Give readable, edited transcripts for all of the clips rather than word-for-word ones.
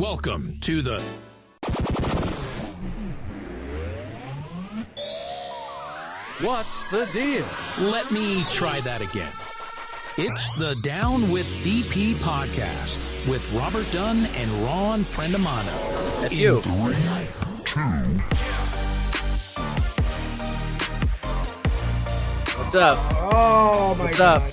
Welcome to the What's the deal? Let me try that again. It's the Down with DP podcast with Robert Dunn and Ron Prendamano. That's you. 3, 2. What's up? Oh my What's God. up?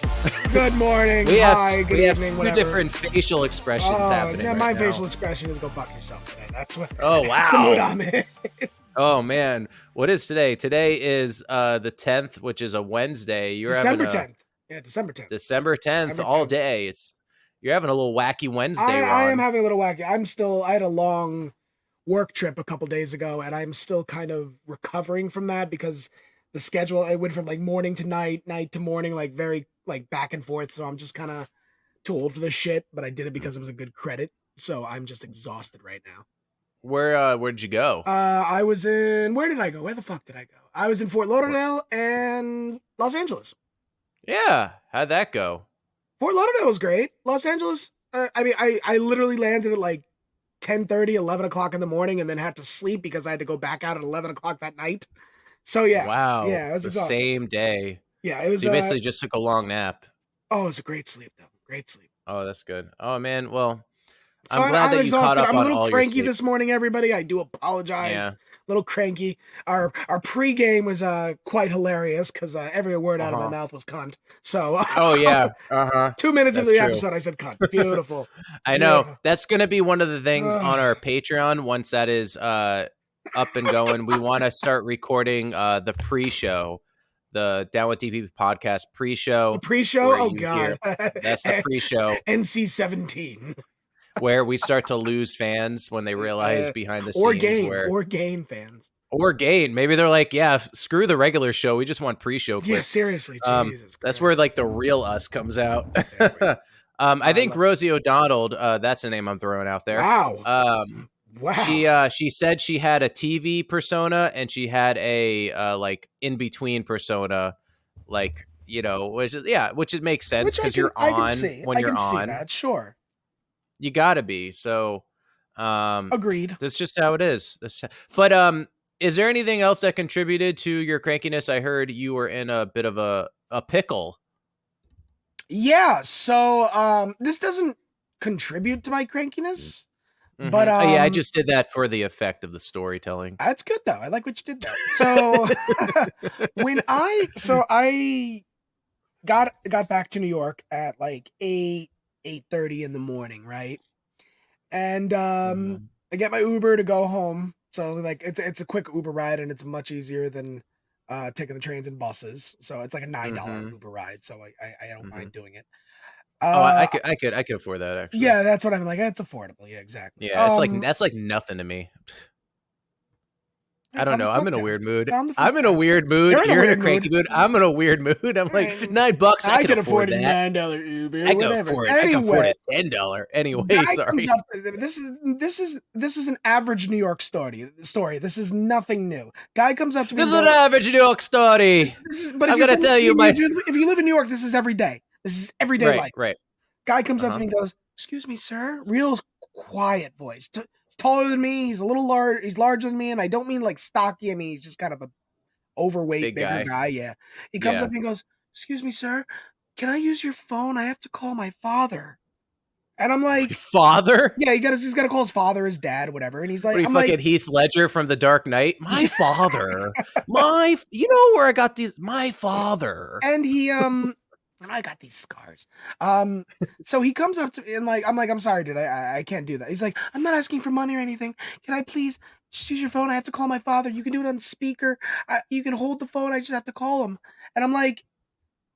Good morning. We have, Hi, good we have evening, two whatever. different facial expressions happening. Yeah, right my now. facial expression is go fuck yourself today. That's what. Oh, That's the wow. mood I'm in. Oh man, what is today? Today is the 10th, which is a Wednesday. You're December having a 10th. Yeah, December 10th. December 10th December all 10th. day. You're having a little wacky Wednesday, I Ron. am having a little wacky. I had a long work trip a couple days ago, and I'm still kind of recovering from that because the schedule, it went from like morning to night, night to morning, like very like back and forth. So I'm just kind of too old for this shit, but I did it because it was a good credit. So I'm just exhausted right now. Where'd you go? I was in, where did I go? Where the fuck did I go? I was in Fort Lauderdale and Los Angeles. Yeah, how'd that go? Fort Lauderdale was great. Los Angeles, I literally landed at like 10:30, 11 o'clock in the morning and then had to sleep because I had to go back out at 11 o'clock that night. So yeah. Wow. Yeah, it was the exhausting. same day. Yeah, it was, So you basically just took a long nap. oh, it was a great sleep though. Great sleep. Oh, that's good. Oh man, well, So I'm glad that you caught exhausted. up I'm a on little all your cranky sleep. this morning, everybody. I do apologize. Yeah. A little cranky. Our pregame was quite hilarious because every word out of my mouth was cunt. So Oh yeah. Uh-huh. 2 minutes That's into the true. episode, I said cunt. Beautiful. I know. Beautiful. That's going to be one of the things Ugh. on our Patreon once that is up and going. We want to start recording the pre-show, the Down with DP podcast pre-show. The pre-show? where Oh you God. That's the pre-show NC-17. where we start to lose fans when they realize behind the Or scenes gain fans. or gain. Maybe they're like, yeah, screw the regular show. We just want pre-show Yeah, clips. seriously. Jesus That's Christ. where like the real us comes out. Yeah, right. I think Rosie O'Donnell, that's the name I'm throwing out there. Wow. Wow. She said she had a TV persona and she had a like in between persona, like, you know, which it makes sense because you're on when you're see on. that, sure. You gotta be. So Agreed. that's just how it is. But is there anything else that contributed to your crankiness? I heard you were in a bit of a pickle. Yeah, so this doesn't contribute to my crankiness. Mhm. But yeah, I just did that for the effect of the storytelling. That's good though. I like what you did there. So I got back to New York at like 8:30 in the morning, right? And I get my Uber to go home. So like it's a quick Uber ride and it's much easier than taking the trains and buses. So it's like a $9 Uber ride. So I don't mind doing it. I could afford that actually. Yeah, that's what I'm like. It's affordable. Yeah, exactly. Yeah, that's like nothing to me. I don't know. I'm in a weird mood. I'm in a weird mood. You're in a cranky mood. I'm in a weird mood. I'm like $9. I can afford a that. $9 Uber. I can whatever. afford it. Anyway, I can afford a $10. Anyway, sorry. This is an average New York story. This is nothing new. Guy comes up to me. This is an average New York story. But I'm gonna tell you, if you live in New York, this is every day. This is everyday life. Right. Guy comes up to me and goes, "Excuse me, sir." Real quiet voice. He's taller than me. He's a little large. He's larger than me, and I don't mean like stocky. I mean he's just kind of a overweight, bigger guy. Yeah. He comes up and goes, "Excuse me, sir. Can I use your phone? I have to call my father." And I'm like, "Father?" Yeah, he's got to call his father, his dad, whatever. And he's like, I'm like Heath Ledger from The Dark Knight. My father. You know where I got these? My father. And he and I got these scars. So he comes up to me and like, I'm sorry, dude. I can't do that. He's like, "I'm not asking for money or anything. Can I please just use your phone? I have to call my father. You can do it on speaker. You can hold the phone. I just have to call him." And I'm like,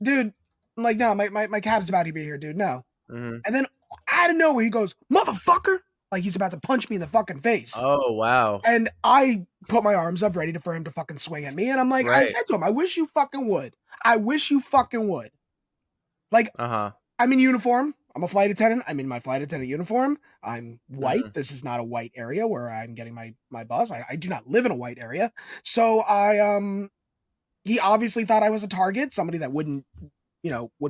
dude, no, my cab's about to be here, dude. No. Mm-hmm. And then out of nowhere, he goes, "Motherfucker." Like he's about to punch me in the fucking face. Oh, wow. And I put my arms up ready for him to fucking swing at me. And I'm like, I said to him, I wish you fucking would. Like, I'm in uniform. I'm a flight attendant. I'm in my flight attendant uniform. I'm white. This is not a white area where I'm getting my bus. I do not live in a white area. So he obviously thought I was a target, somebody that would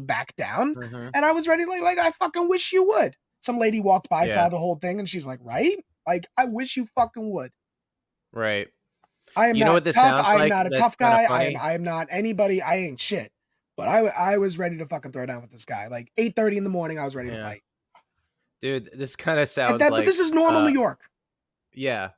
back down. And I was ready like I fucking wish you would. Some lady walked by, Yeah. saw the whole thing, and she's like, right? Like, I wish you fucking would. Right. I am You know not what this tough. sounds I am like? not a That's tough kind of guy. funny. I am not anybody. I ain't shit. But I was ready to fucking throw down with this guy. Like 8:30 in the morning, I was ready to Yeah. fight. Dude, this kind of And sounds that, like but this is normal New York. yeah.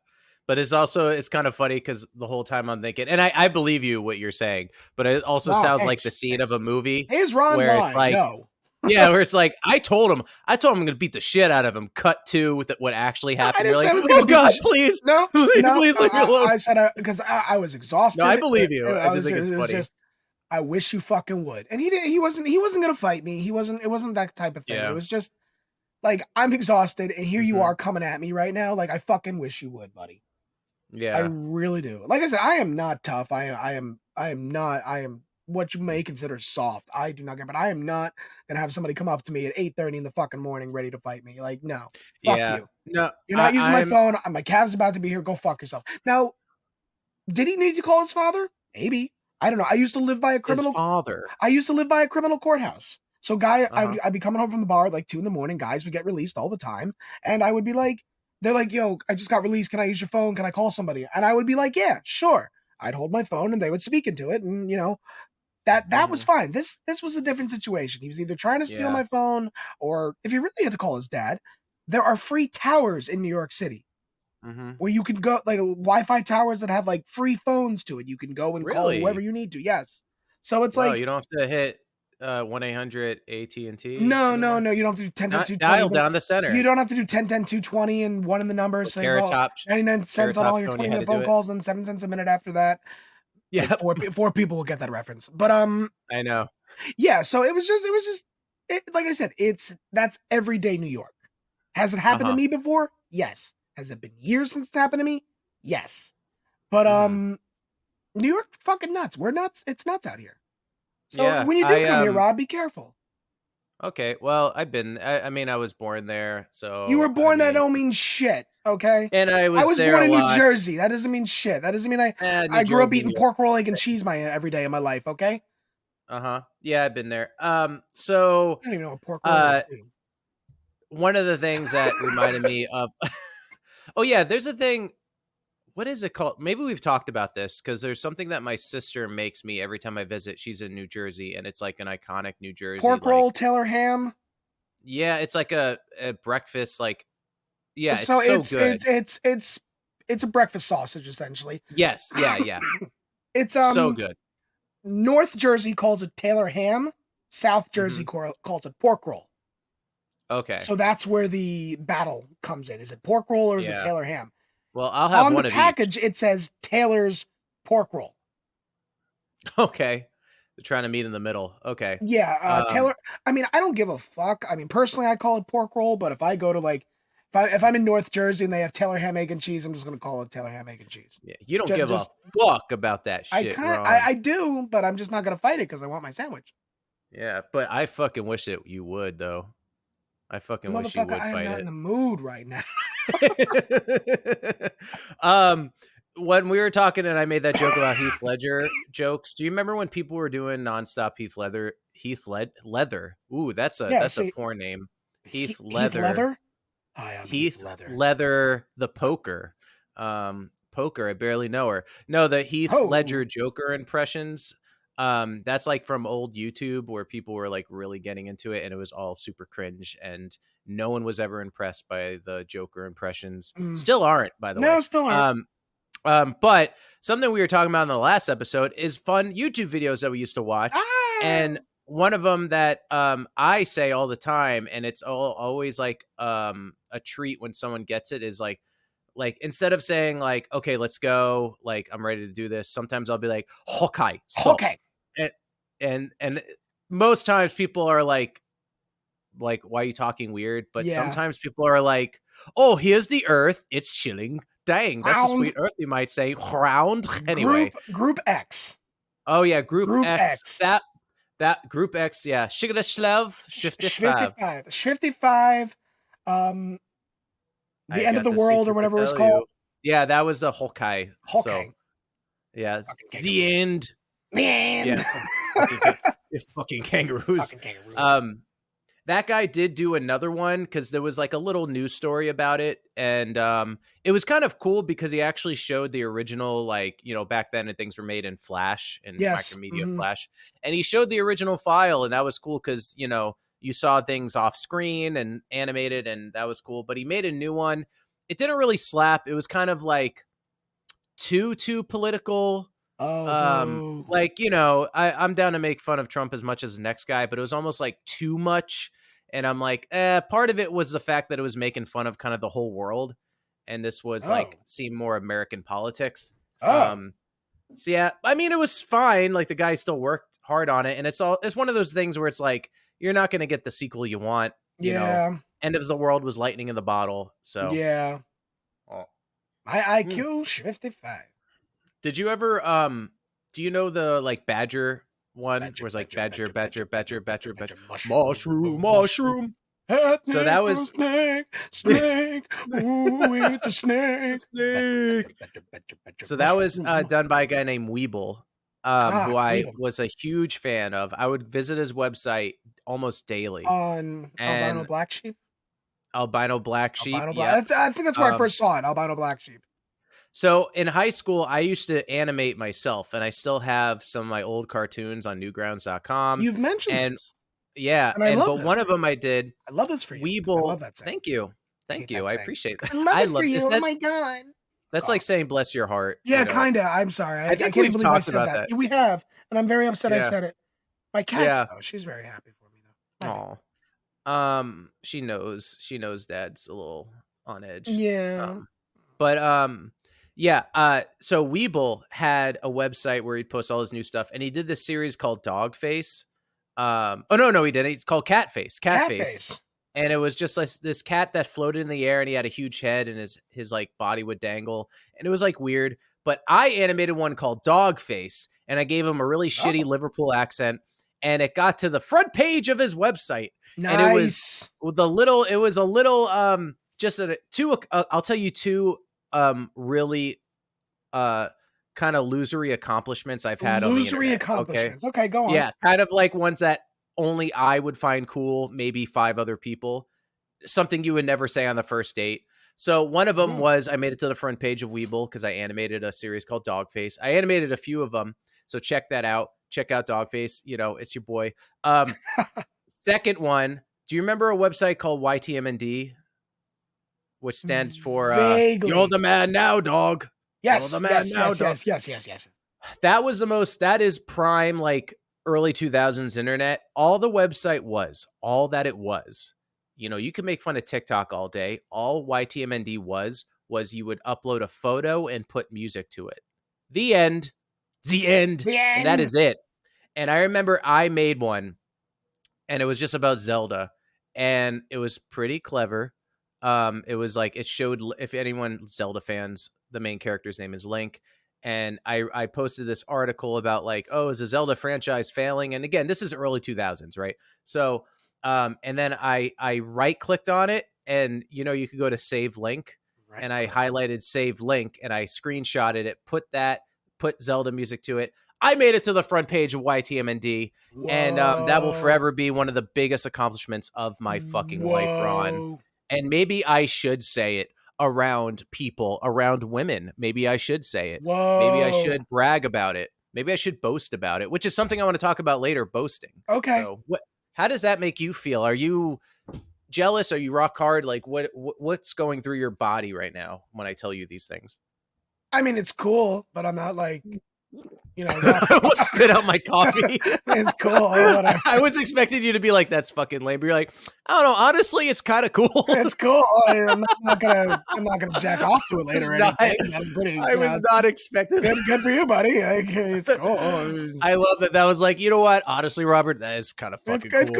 But it's kind of funny because the whole time I'm thinking, and I believe you what you're saying, but it also Wow, sounds like thanks, the scene thanks. of a movie Is Ron where it's lying? like, No. yeah, where it's like, I told him I'm going to beat the shit out of him. Cut to with what actually I happened. didn't You're say I like, was gonna oh beat God, the please, No, please, no. please leave me alone. I said because I was exhausted. No, I believe you. I It just think it's was funny. just, I wish you fucking would. And he didn't. He wasn't gonna fight me. It wasn't that type of thing. Yeah. It was just like, I'm exhausted, and here you Mhm. are coming at me right now. Like, I fucking wish you would, buddy. I Yeah. really do. Like I said, I am not tough. I am not. I am what you may consider soft. I do not get, but I am not gonna have somebody come up to me at 8:30 in the fucking morning ready to fight me. Like, no, fuck Yeah. you. No, You're not using my I'm phone. My cab's about to be here. Go fuck yourself. Now, did he need to call his father? Maybe. I don't know. I used to live by a his criminal. father. I used to live by a criminal courthouse. So, I'd be coming home from the bar at like 2 a.m. Guys would get released all the time, and I would be like, they're like, "Yo, I just got released. Can I use your phone? Can I call somebody?" And I would be like, "Yeah, sure." I'd hold my phone, and they would speak into it, and that was fine. This was a different situation. He was either trying to steal Yeah. my phone, or if he really had to call his dad, there are free towers in New York City Mm-hmm. where you can go, like Wi-Fi towers that have like free phones to it. You can go and call Really? whoever you need to. Yes. So it's Wow, like, you don't have to hit 1-800 AT&T. no. You don't have to do 10 10 Not 220. dial down the center. You don't have to do 10 10 220 and one in the numbers. Say, Carrot well, Top, 99 cents on Top all your showing you 20 how minute to do phone it. calls, then 7 cents a minute after that. Yeah, Like four people will get that reference. But I know. yeah, so it was just like I said, that's everyday New York. Has it happened to me before? Yes. Has it been years since it's happened to me? Yes. But New York fucking nuts. We're nuts. It's nuts out here. So Yeah, when you do come here, Rob, be careful. Okay, well, I mean, I was born there, so You were born there, I mean, don't mean shit, okay? and I I was was there born a in New lot. Jersey. That doesn't mean shit. That doesn't mean New I grew up Jersey, eating New pork roll, egg, and cheese every day of my life, okay? Yeah, I've been there. So I don't even know what pork roll is. one of the things that reminded me of oh yeah, there's a thing. What is it called? Maybe we've talked about this because there's something that my sister makes me every time I visit. She's in New Jersey, and it's like an iconic New Jersey Pork roll, Taylor ham. Yeah, it's like a breakfast, like yeah, So it's so good. it's a breakfast sausage essentially. Yes, yeah. It's so good. North Jersey calls it Taylor ham. South Jersey Mm-hmm. calls it pork roll. Okay. So that's where the battle comes in. Is it pork roll or is it Taylor ham? Well, I'll have on one the of package. each. It says Taylor's pork roll. Okay. They're trying to meet in the middle. Okay. Yeah, Taylor. I mean, I don't give a fuck. I mean, personally, I call it pork roll. But if I go to like, if I'm in North Jersey and they have Taylor ham, egg, and cheese, I'm just gonna call it Taylor ham, egg, and cheese. Yeah, you don't give a fuck about that shit, Ron. I do, but I'm just not gonna fight it because I want my sandwich. Yeah, but I fucking wish that you would, though. I fucking wish you would I am fight not it. in the mood right now. When we were talking and I made that joke about Heath Ledger jokes, do you remember when people were doing nonstop Heath Leather? Ooh, that's a porn name. Heath Leather. Heath Leather? Hi, I'm Heath Leather, the poker. Poker, I barely know her. No, the Heath Ledger Joker impressions. That's like from old YouTube where people were like really getting into it and it was all super cringe and no one was ever impressed by the Joker impressions. Still aren't, by the way. No, still aren't. But something we were talking about in the last episode is fun YouTube videos that we used to watch. And one of them that I say all the time, and it's always like a treat when someone gets it, is like instead of saying like, okay, let's go, like I'm ready to do this, sometimes I'll be like, okay, so. Okay. And most times people are like, why are you talking weird? But sometimes people are like, oh, here's the earth, it's chilling. Dang, that's a sweet earth, you might say. Round. Anyway. Group X. Oh yeah, Group X. That Group X, yeah. Shigada 55. 55. The end of the world or whatever it's called. Yeah, that was the Hawkeye. So, yeah, the end. The end. Yeah, fucking kangaroos. that guy did do another one because there was like a little news story about it. And it was kind of cool because he actually showed the original, like, back then and things were made in Flash and Yes. Micromedia Flash. And he showed the original file, and that was cool because, you saw things off screen and animated, and that was cool. But he made a new one. It didn't really slap. It was kind of like too political. Oh, Like, I'm down to make fun of Trump as much as the next guy, but it was almost like too much. And I'm like, part of it was the fact that it was making fun of kind of the whole world. And this was like seemed more American politics. So yeah, I mean, it was fine. Like the guy still worked hard on it. And it's one of those things where it's like, you're not going to get the sequel you want. yeah. End of the world was lightning in the bottle. So Yeah. My IQ 55. Did you ever do you know the like Badger one where it's like Badger, mushroom. So that was snake. Ooh, it's a snake. So that was done by a guy named Weeble, who I Weeble. was a huge fan of. I would visit his website almost daily. On Albino Black Sheep? Albino Black Sheep. I think that's where I first saw it, Albino Black Sheep. So in high school, I used to animate myself, and I still have some of my old cartoons on newgrounds.com. You've mentioned this. Yeah, but one of them I did. I love this for you. Weeble. I love that saying. Thank you. I appreciate that. I love it for you. Oh my God. That's like saying bless your heart. Yeah, kind of. I'm sorry. I think can't we've believe I talked said about that. that. We have, and I'm very upset I said it. My cat, though, she's very happy for me, though. Oh. She knows Dad's a little on edge. Yeah. So Weeble had a website where he'd post all his new stuff, and he did this series called Dogface. No, he didn't. It's called Catface. And it was just like this cat that floated in the air, and he had a huge head, and his like body would dangle, and it was like weird. But I animated one called Dogface, and I gave him a really shitty Liverpool accent, and it got to the front page of his website. Nice. And it was a little I'll tell you two really kind of losery accomplishments I've had on the internet. Accomplishments. Okay, go on. Yeah, kind of like ones that only I would find cool, maybe 5 other people. Something you would never say on the first date. So one of them was I made it to the front page of Weeble because I animated a series called Dogface. I animated a few of them, so check that out. Check out Dogface. It's your boy. Second one, do you remember a website called YTMND? Which stands for You're the Man Now, Dog. Yes. You're the Man Now, Dog. Yes. That is prime, like early 2000s internet. All the website was, all that it was. You could make fun of TikTok all day. All YTMND was you would upload a photo and put music to it. The end. And that is it. And I remember I made one, and it was just about Zelda, and it was pretty clever. It was like, it showed, if anyone Zelda fans, the main character's name is Link. And I posted this article about like, is the Zelda franchise failing? And again, this is early 2000s, right? So, and then I right clicked on it, and you could go to save link, and I highlighted save link, and I screenshotted it, put Zelda music to it. I made it to the front page of YTMND. Whoa. And that will forever be one of the biggest accomplishments of my fucking life, Ron. And maybe I should say it around people, around women. Maybe I should say it. Whoa. Maybe I should brag about it. Maybe I should boast about it, which is something I want to talk about later, boasting. Okay. So how does that make you feel? Are you jealous? Are you rock hard? Like what's going through your body right now when I tell you these things? I mean, it's cool, but I'm not like, I will spit out my coffee. It's cool. I was expecting you to be like, that's fucking lame. But you're like, I don't know. Honestly, it's kind of cool. It's cool. I'm not gonna jack off to it later. I was not expecting. Good for you, buddy. It's cool. I love that. That was like, you know what? Honestly, Robert, that is kind of fucking cool. It's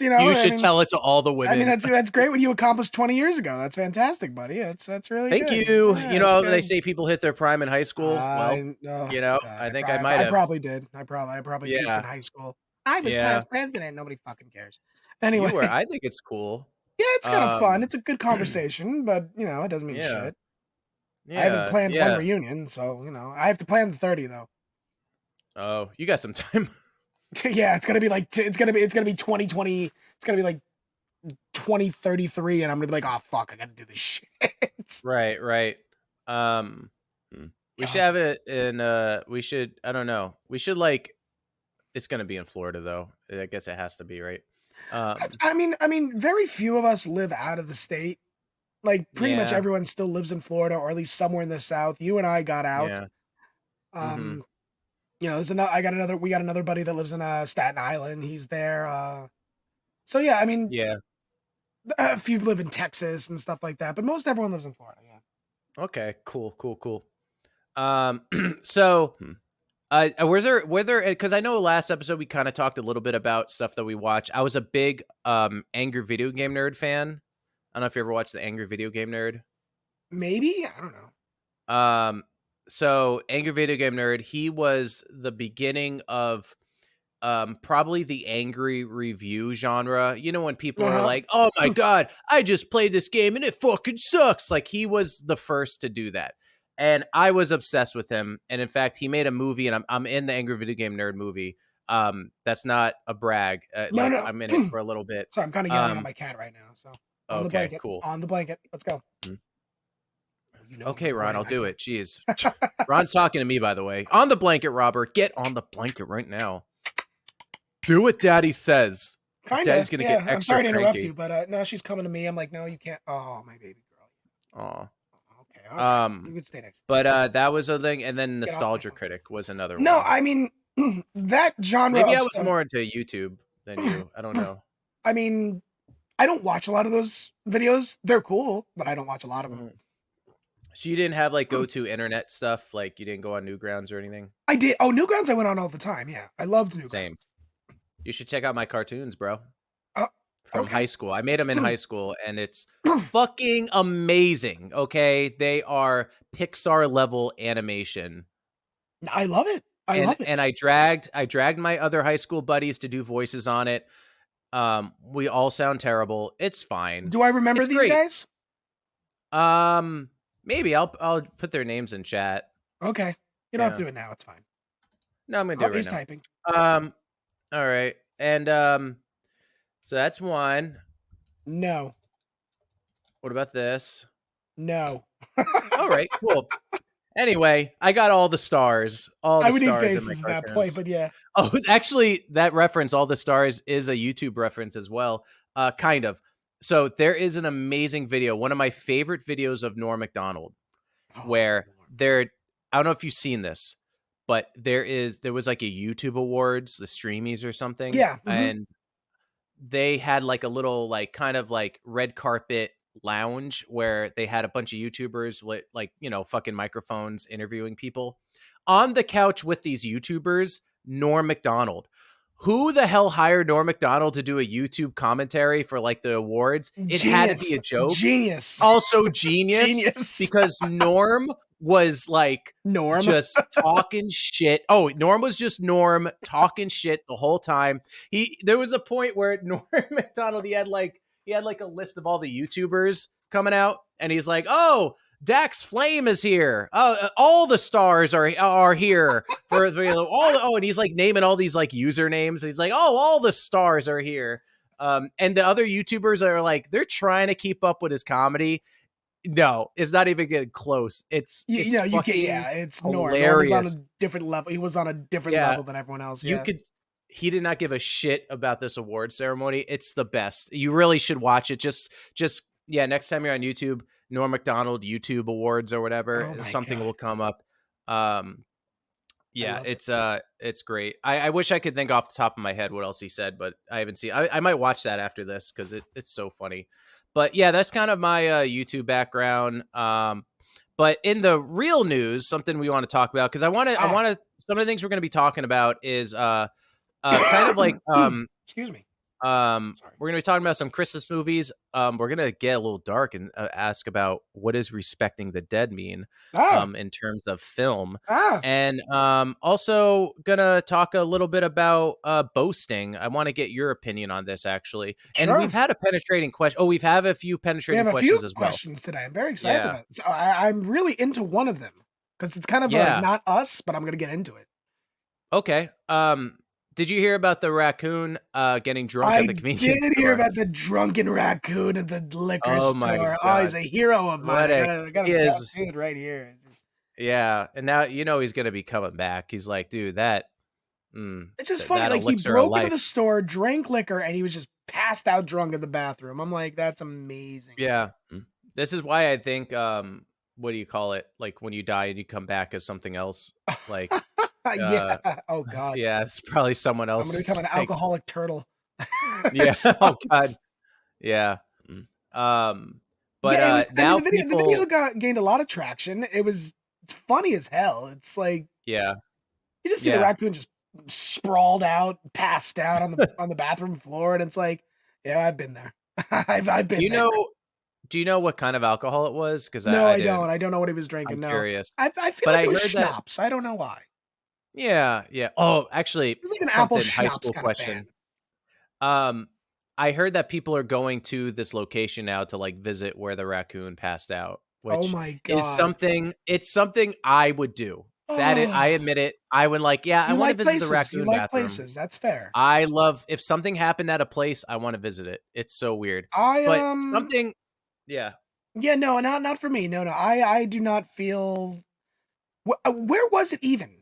cool. You should tell it to all the women. I mean, that's great what you accomplished 20 years ago. That's fantastic, buddy. That's really good. Thank you. Yeah, they say people hit their prime in high school. I think I might have. I probably did. I probably did in high school. I was class president. Nobody fucking cares. Anyway, I think it's cool. Yeah, it's kind of fun. It's a good conversation, but it doesn't mean shit. I haven't planned one reunion, so I have to plan the 30 though. Oh, you got some time. Yeah, it's gonna be like it's gonna be 2020. It's gonna be like 2033, and I'm gonna be like, oh fuck, I gotta do this shit. Right. Um, we should have it in. We should. I don't know. We should like. It's gonna be in Florida though. I guess it has to be, right? I mean, very few of us live out of the state. Like pretty much Yeah. everyone still lives in Florida, or at least somewhere in the South. You and I got out. Yeah. You know, we got another buddy that lives in Staten Island. He's there. So yeah, I mean, Yeah. a few live in Texas and stuff like that, but most everyone lives in Florida. Yeah. Okay. Cool. So, were there? Because I know last episode we kind of talked a little bit about stuff that we watch. I was a big Angry Video Game Nerd fan. I don't know if you ever watched the Angry Video Game Nerd. Maybe, I don't know. So Angry Video Game Nerd, he was the beginning of probably the angry review genre. You know, when people are like, oh my God, I just played this game and it fucking sucks. Like, he was the first to do that. And I was obsessed with him. And in fact, he made a movie, and I'm in the Angry Video Game Nerd movie. That's not a brag. No. I'm in it for a little bit. Sorry, I'm kind of yelling at my cat right now. So on the blanket, cool. On the blanket. Let's go. You know, okay, Ron, I'll do it. Jeez. Ron's talking to me, by the way. On the blanket, Robert. Get on the blanket right now. Do what Daddy says. Kind of. Daddy's gonna get extra I'm sorry to interrupt cranky. you, but now she's coming to me. I'm like, no, you can't. Oh, my baby girl. Aw. Okay. All right. You can stay next. But that was a thing, and then Nostalgia Critic was another one. No, I mean that genre. Maybe I was more into YouTube than you. I don't know. I mean, I don't watch a lot of those videos. They're cool, but I don't watch a lot of them. So you didn't have like go-to internet stuff? Like you didn't go on Newgrounds or anything? I did. Oh, Newgrounds I went on all the time. Yeah, I loved Newgrounds. Same. You should check out my cartoons, bro. From Okay. high school. I made them in high school, and it's fucking amazing. Okay, they are Pixar level animation. I love it. I love it. And I dragged my other high school buddies to do voices on it. We all sound terrible. It's fine. Do I remember these guys? Maybe I'll put their names in chat. Okay, you don't have to do it now. It's fine. No, I'm gonna do it right he's now. typing. All right, and so that's one. No. What about this? No. All right, cool. Anyway, I got all the stars. All the I would need stars faces in my at that point, but yeah. Oh, actually, that reference, all the stars, is a YouTube reference as well. Kind of. So there is an amazing video, one of my favorite videos of Norm Macdonald, where I don't know if you've seen this, but there was like a YouTube Awards, the Streamies or something. Yeah. And they had like a little like kind of like red carpet lounge where they had a bunch of YouTubers with like, you know, fucking microphones interviewing people. On the couch with these YouTubers, Norm Macdonald. Who the hell hired Norm Macdonald to do a YouTube commentary for like the awards? It had to be a joke. Genius. Also genius. Because Norm was like just talking shit. Oh, Norm was just Norm talking shit the whole time. There was a point where Norm Macdonald, he had like a list of all the YouTubers coming out, and he's like, oh, Dax Flame is here. All the stars are here for all. And he's like naming all these like usernames. He's like, oh, all the stars are here. And the other YouTubers are like, they're trying to keep up with his comedy. No, it's not even getting close. It's it's Norm. hilarious. Norm was on a different level. He was on a different level than everyone else. Yeah. He did not give a shit about this award ceremony. It's the best. You really should watch it. Just next time you're on YouTube, Norm Macdonald YouTube Awards or whatever, something will come up. It's great. I wish I could think off the top of my head what else he said, but I haven't seen. I might watch that after this because it's so funny. But yeah, that's kind of my YouTube background. But in the real news, something we want to talk about, because I want to. Some of the things we're going to be talking about is kind of like excuse me. We're going to be talking about some Christmas movies. We're going to get a little dark and ask about what does respecting the dead mean in terms of film. And also going to talk a little bit about boasting. I want to get your opinion on this, actually. And we've had a penetrating question. Oh, we've had a few penetrating questions as well. Questions today. I'm very excited about it. So I'm really into one of them because it's kind of like not us, but I'm going to get into it. Okay. Did you hear about the raccoon getting drunk at I the convenience did hear store? about the drunken raccoon at the liquor Oh my store. Oh, he's god. a hero of mine. What a I got he him is. tattooed right here. Yeah, and now he's gonna be coming back. He's like, dude, that It's just funny. that Like he elixir of broke into life. the store, drank liquor, and he was just passed out drunk in the bathroom. I'm like, that's amazing. Yeah. This is why I think what do you call it? Like when you die and you come back as something else. Like Yeah. Oh God. yeah, it's probably someone I'm gonna else's become an like alcoholic turtle. yeah. It Oh god. sucks. Yeah. Um but Yeah, it was. I mean, now the video people gained a lot of traction. It's funny as hell. It's like yeah. you just see the Yeah. raccoon just sprawled out, passed out on the bathroom floor, and it's like, yeah, I've been there. I've Do been you there. know do you know what kind of alcohol it was? Cuz No, I I didn't. don't. I don't know what he was I'm drinking. No, curious. I feel But like I it was heard that schnapps. I don't know why. yeah, yeah. Oh, actually He's like an apple something high schnapps school kind of fan. question. Um, I heard that people are going to this location now to like visit where the raccoon passed out, Oh which my is god. something I would do. I Oh, admit it. I would like, yeah, I you want to like visit the places. You raccoon like bathroom. places. That's fair. I love if something happened at a place, I want to visit it. It's so weird. I But something yeah. Yeah, no, not for me. No, no. I do not feel. Where was it even?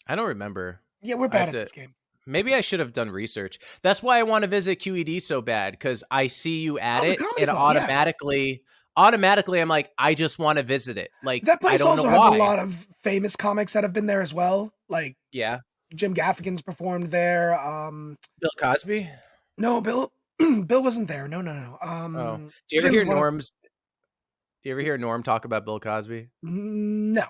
I don't remember. Yeah, we're I bad have at to this game. maybe I should have done research. That's why I want to visit QED so bad because I see you at Oh, the it comedy and club. Yeah, automatically I'm like, I just want to visit it. Like, that I place don't know also has a why. lot of famous comics that have been there as well. Like Yeah. Jim Gaffigan's performed there. Bill Cosby? No, Bill. Bill wasn't there. No, no, no. Oh. Do you ever Jim's hear one of. Norm talk about Bill Cosby? No,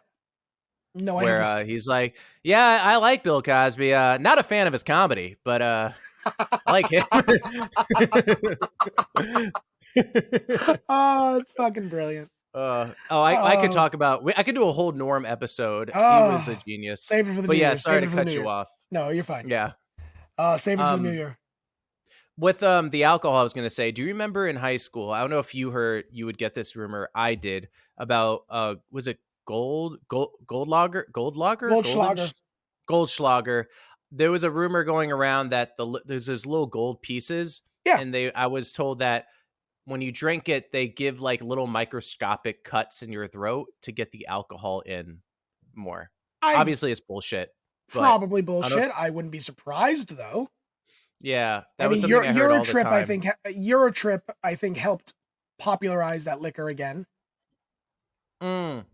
no, I have Where not. he's like, yeah, I like Bill Cosby. Not a fan of his comedy, but I like him. Oh, it's fucking brilliant. I could Oh, talk about. I could do a whole Norm episode. He was a oh, genius. save it for the But new yeah, year. sorry Save to it for the new cut you year. off. No, you're fine. Yeah. Save it for the new year. With the alcohol, I was gonna say, do you remember in high school? I don't know if you would get this rumor. I did about was it Goldschlager. Goldschlager. There was a rumor going around that there's those little gold pieces, Yeah. and I was told that when you drink it, they give like little microscopic cuts in your throat to get the alcohol in more. I Obviously, it's bullshit. But probably I don't know bullshit. I wouldn't be surprised though. yeah, I that was mean, something I heard all the Eurotrip, time. Eurotrip, I think helped popularize that liquor again. Mm.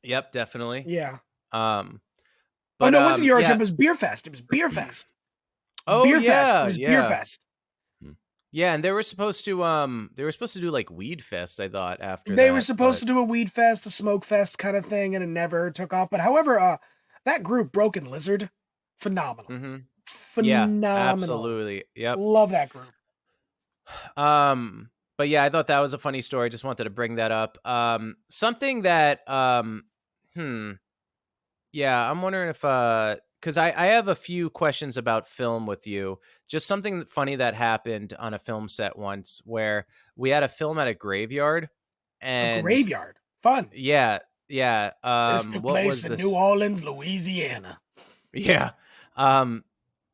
Yep, definitely. Yeah. Um, Oh but no, it wasn't Eurotrip. yeah. It was Beer Fest. It was Beer Fest. Oh Beer Fest. It yeah, was Beer yeah, Fest. yeah. And they were supposed to do like Weed Fest. I thought after They were that, supposed but to do a weed fest, a smoke fest kind of thing, and it never took off. But however, that group, Broken Lizard, phenomenal. yeah, Phenomenal. absolutely, yep. Love that group. But yeah, I thought that was a funny story. Just wanted to bring that up. Something that yeah, I'm wondering if because I have a few questions about film with you. Just something funny that happened on a film set once where we had a film at a graveyard A and graveyard. Fun. yeah, yeah. This took What place was in this? New Orleans, Louisiana. Yeah.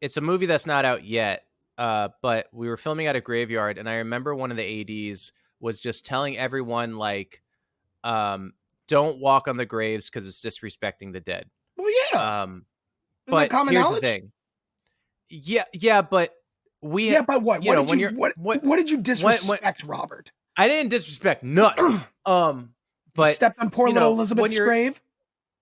It's a movie that's not out yet. But we were filming at a graveyard and I remember one of the ADs was just telling everyone like don't walk on the graves because it's disrespecting the dead. Well, yeah. Um Isn't that but common here's knowledge? the thing. Yeah, but Yeah, but what? you know, What did you disrespect, Robert? I didn't disrespect nothing. You But stepped on poor you little know, Elizabeth's grave?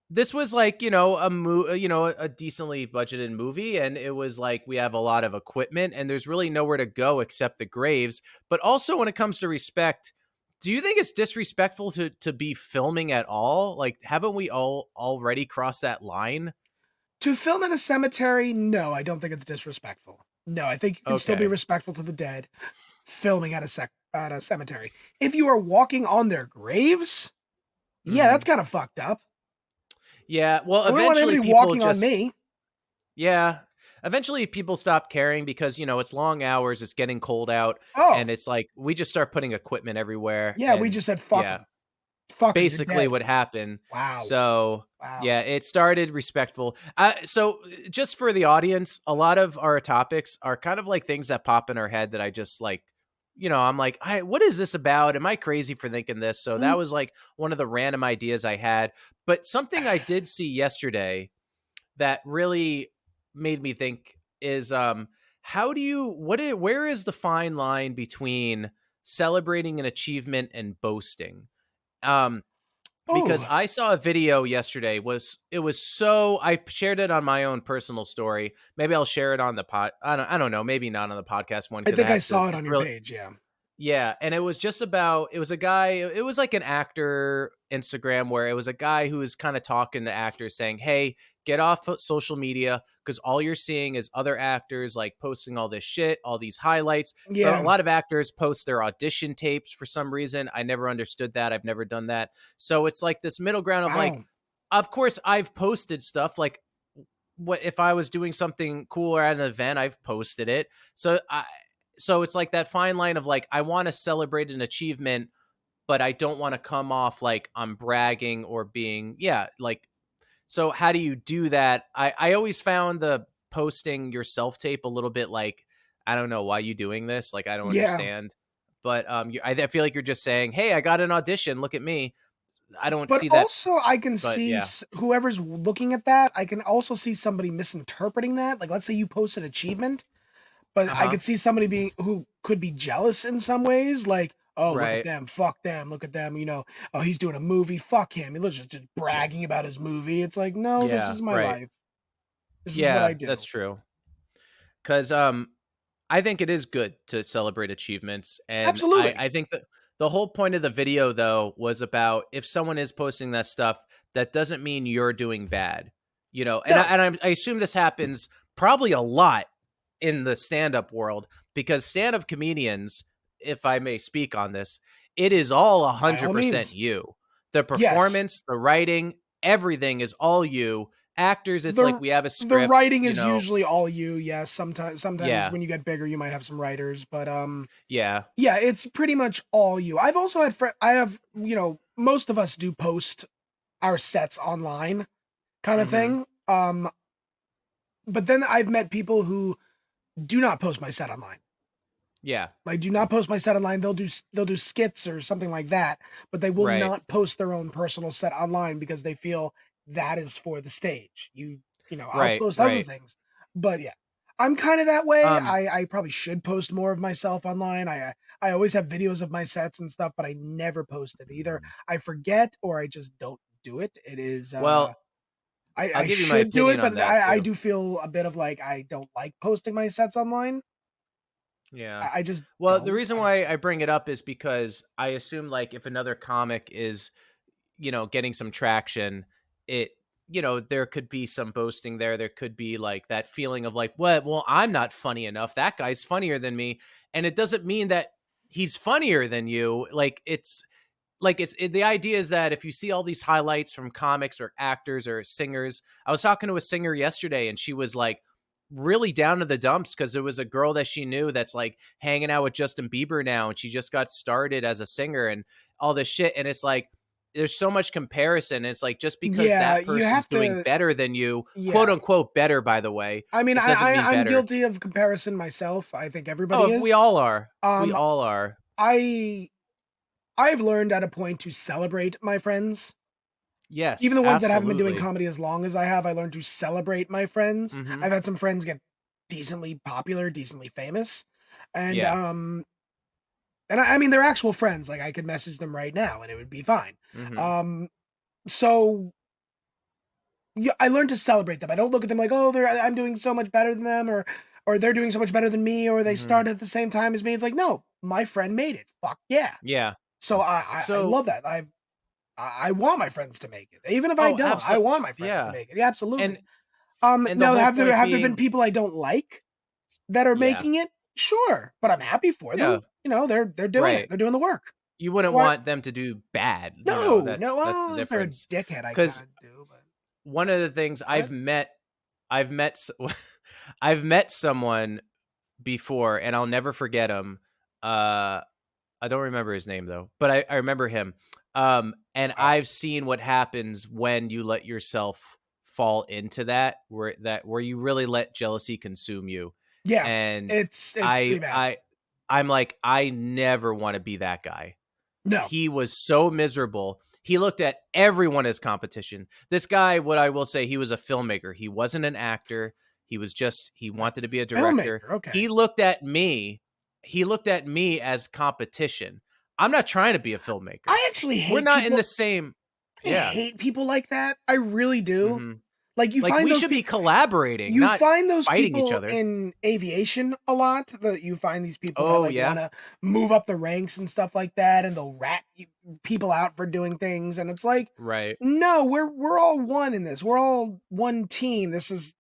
this was like, a decently budgeted movie. And it was like, we have a lot of equipment and there's really nowhere to go except the graves. But also when it comes to respect, do you think it's disrespectful to be filming at all? Like, haven't we all already crossed that line? To film in a cemetery, no, I don't think it's disrespectful. No, I think you can still be Okay. respectful to the dead filming at a cemetery. If you are walking on their graves, yeah, that's kind of fucked up. Yeah. Well, I wouldn't want eventually anybody people walking on me. yeah. Eventually people stop caring because, it's long hours. It's getting cold out. Oh, And it's like, we just start putting equipment everywhere. yeah, we and just said fuck yeah. 'em. Fuck 'em, you're basically dead. what happened. Wow. So Wow. yeah, it started respectful. So just for the audience, a lot of our topics are kind of like things that pop in our head that I just like, I'm like, what is this about? Am I crazy for thinking this? So that was like one of the random ideas I had. But something I did see yesterday that really made me think is where is the fine line between celebrating an achievement and boasting? Um because Oh, I saw a video yesterday. I shared it on my own personal story. Maybe I'll share it on the pod. I don't know, maybe not on the podcast one I because it think I has to saw it on it's your really page. Yeah. yeah, and it was just about it was a guy, it was like an actor Instagram where it was a guy who was kind of talking to actors saying, "Hey, get off of social media because all you're seeing is other actors like posting all this shit, all these highlights." So a Yeah. lot of actors post their audition tapes for some reason. I never understood that. I've never done that. So it's like this middle ground of like, Wow. of course I've posted stuff like what if I was doing something cool or at an event, I've posted it. So it's like that fine line of like I want to celebrate an achievement, but I don't want to come off like I'm bragging or being like so how do you do that? I always found the posting your self tape a little bit like I don't know why you doing this, like I don't Yeah. understand. But I feel like you're just saying, "Hey, I got an audition, look at me." I don't But see that, also, I can but see yeah. whoever's looking at that. I can also see somebody misinterpreting that. Like, let's say you post an achievement, but I Uh-huh. could see somebody who could be jealous in some ways. Like, oh, look at Right. them, fuck them, look at them. Oh, he's doing a movie, fuck him. He looks just bragging about his movie. It's like, no, this Yeah, is my right. life. This is what I Yeah, that's do. true. Cuz I think it is good to celebrate achievements. And Absolutely. I think that the whole point of the video, though, was about if someone is posting that stuff, that doesn't mean you're doing bad. No. I assume this happens probably a lot in the stand-up world because stand-up comedians, if I may speak on this, it is all By all 100% means. you. The Yes. performance, the writing, everything is all you. Actors, it's like The we have a the script, writing is usually all you. Yes. Sometimes yeah, when you get bigger, you might have some writers, but yeah. yeah, it's pretty much all you. I've also had I have, most of us do post our sets online kind of Mhm. thing. But then I've met people who do not post my set online. Yeah. Like, do not post my set online. They'll do skits or something like that, but they will Right. not post their own personal set online because they feel that is for the stage. I'll Right. post other Right. things, but yeah, I'm kind of that way. Um, I probably should post more of myself online. I always have videos of my sets and stuff, but I never post it. Either I forget or I just don't do it. It is well, I'll I give you my should do opinion it, on but that I too. do feel a bit of like I don't like posting my sets online. Yeah. I just Well, the don't. reason I don't why know. I bring it up is because I assume like if another comic is, getting some traction, it, there could be some boasting there. There could be like that feeling of like, what? Well, I'm not funny enough. That guy's funnier than me. And it doesn't mean that he's funnier than you. The idea is that if you see all these highlights from comics or actors or singers, I was talking to a singer yesterday and she was like really down to the dumps because there was a girl that she knew that's like hanging out with Justin Bieber now and she just got started as a singer and all this shit. And it's like, there's so much comparison. It's like just because Yeah, that you person's have doing to. better than you, quote Yeah, unquote, better, by the way, I mean, it doesn't mean I'm better. guilty of comparison myself. I think everybody Oh, we is. all are. We Um, all are. I I've learned at a point to celebrate my friends. Yes, Even the ones that haven't been doing absolutely. comedy as long as I have, I learned to celebrate my friends. Hmm. I've had some friends get decently popular, decently famous, and Yeah. I mean they're actual friends. Like I could message them right now and it would be fine. Hmm. Um, so yeah, I learned to celebrate them. I don't look at them like, oh, I'm doing so much better than them, or they're doing so much better than me, or they Hmm. started at the same time as me. It's like, no, my friend made it. Fuck yeah. Yeah. So I So, love that. I want my friends to make it, even if I oh, don't. I absolutely. want my friends to Yeah. make it. Yeah, absolutely. And and the Now whole point have there been being, people I don't like that are yeah. making it? Sure, but I'm happy for Yeah. them. They're doing it. Right. They're doing the work. You wouldn't What? want them to do bad, No, no. that's the Well, if they're a difference. dickhead, I Because kind of do. But one of the things what? I've met I've met someone before and I'll never forget him. I don't remember his name though, but I remember him. And I've seen what happens when you let yourself fall into that, where you really let jealousy consume you. Yeah, And it's pretty bad. I'm like, I never want to be that guy. No. He was so miserable. He looked at everyone as competition. This guy, what I will say, he was a filmmaker. He wasn't an actor. He wanted to be a director. Filmmaker, okay. He looked at me as competition. I'm not trying to be a filmmaker. I actually hate We're not people, in the same. I Yeah. hate people like that. I really do. Mhm. Like you Like find we those should be collaborating, you not find those fighting each people other. in aviation a lot. You find these people that Oh, like yeah? want to move up the ranks and stuff like that, and they'll rat people out for doing things. And it's like, Right. no, we're all one in this. We're all one team. This is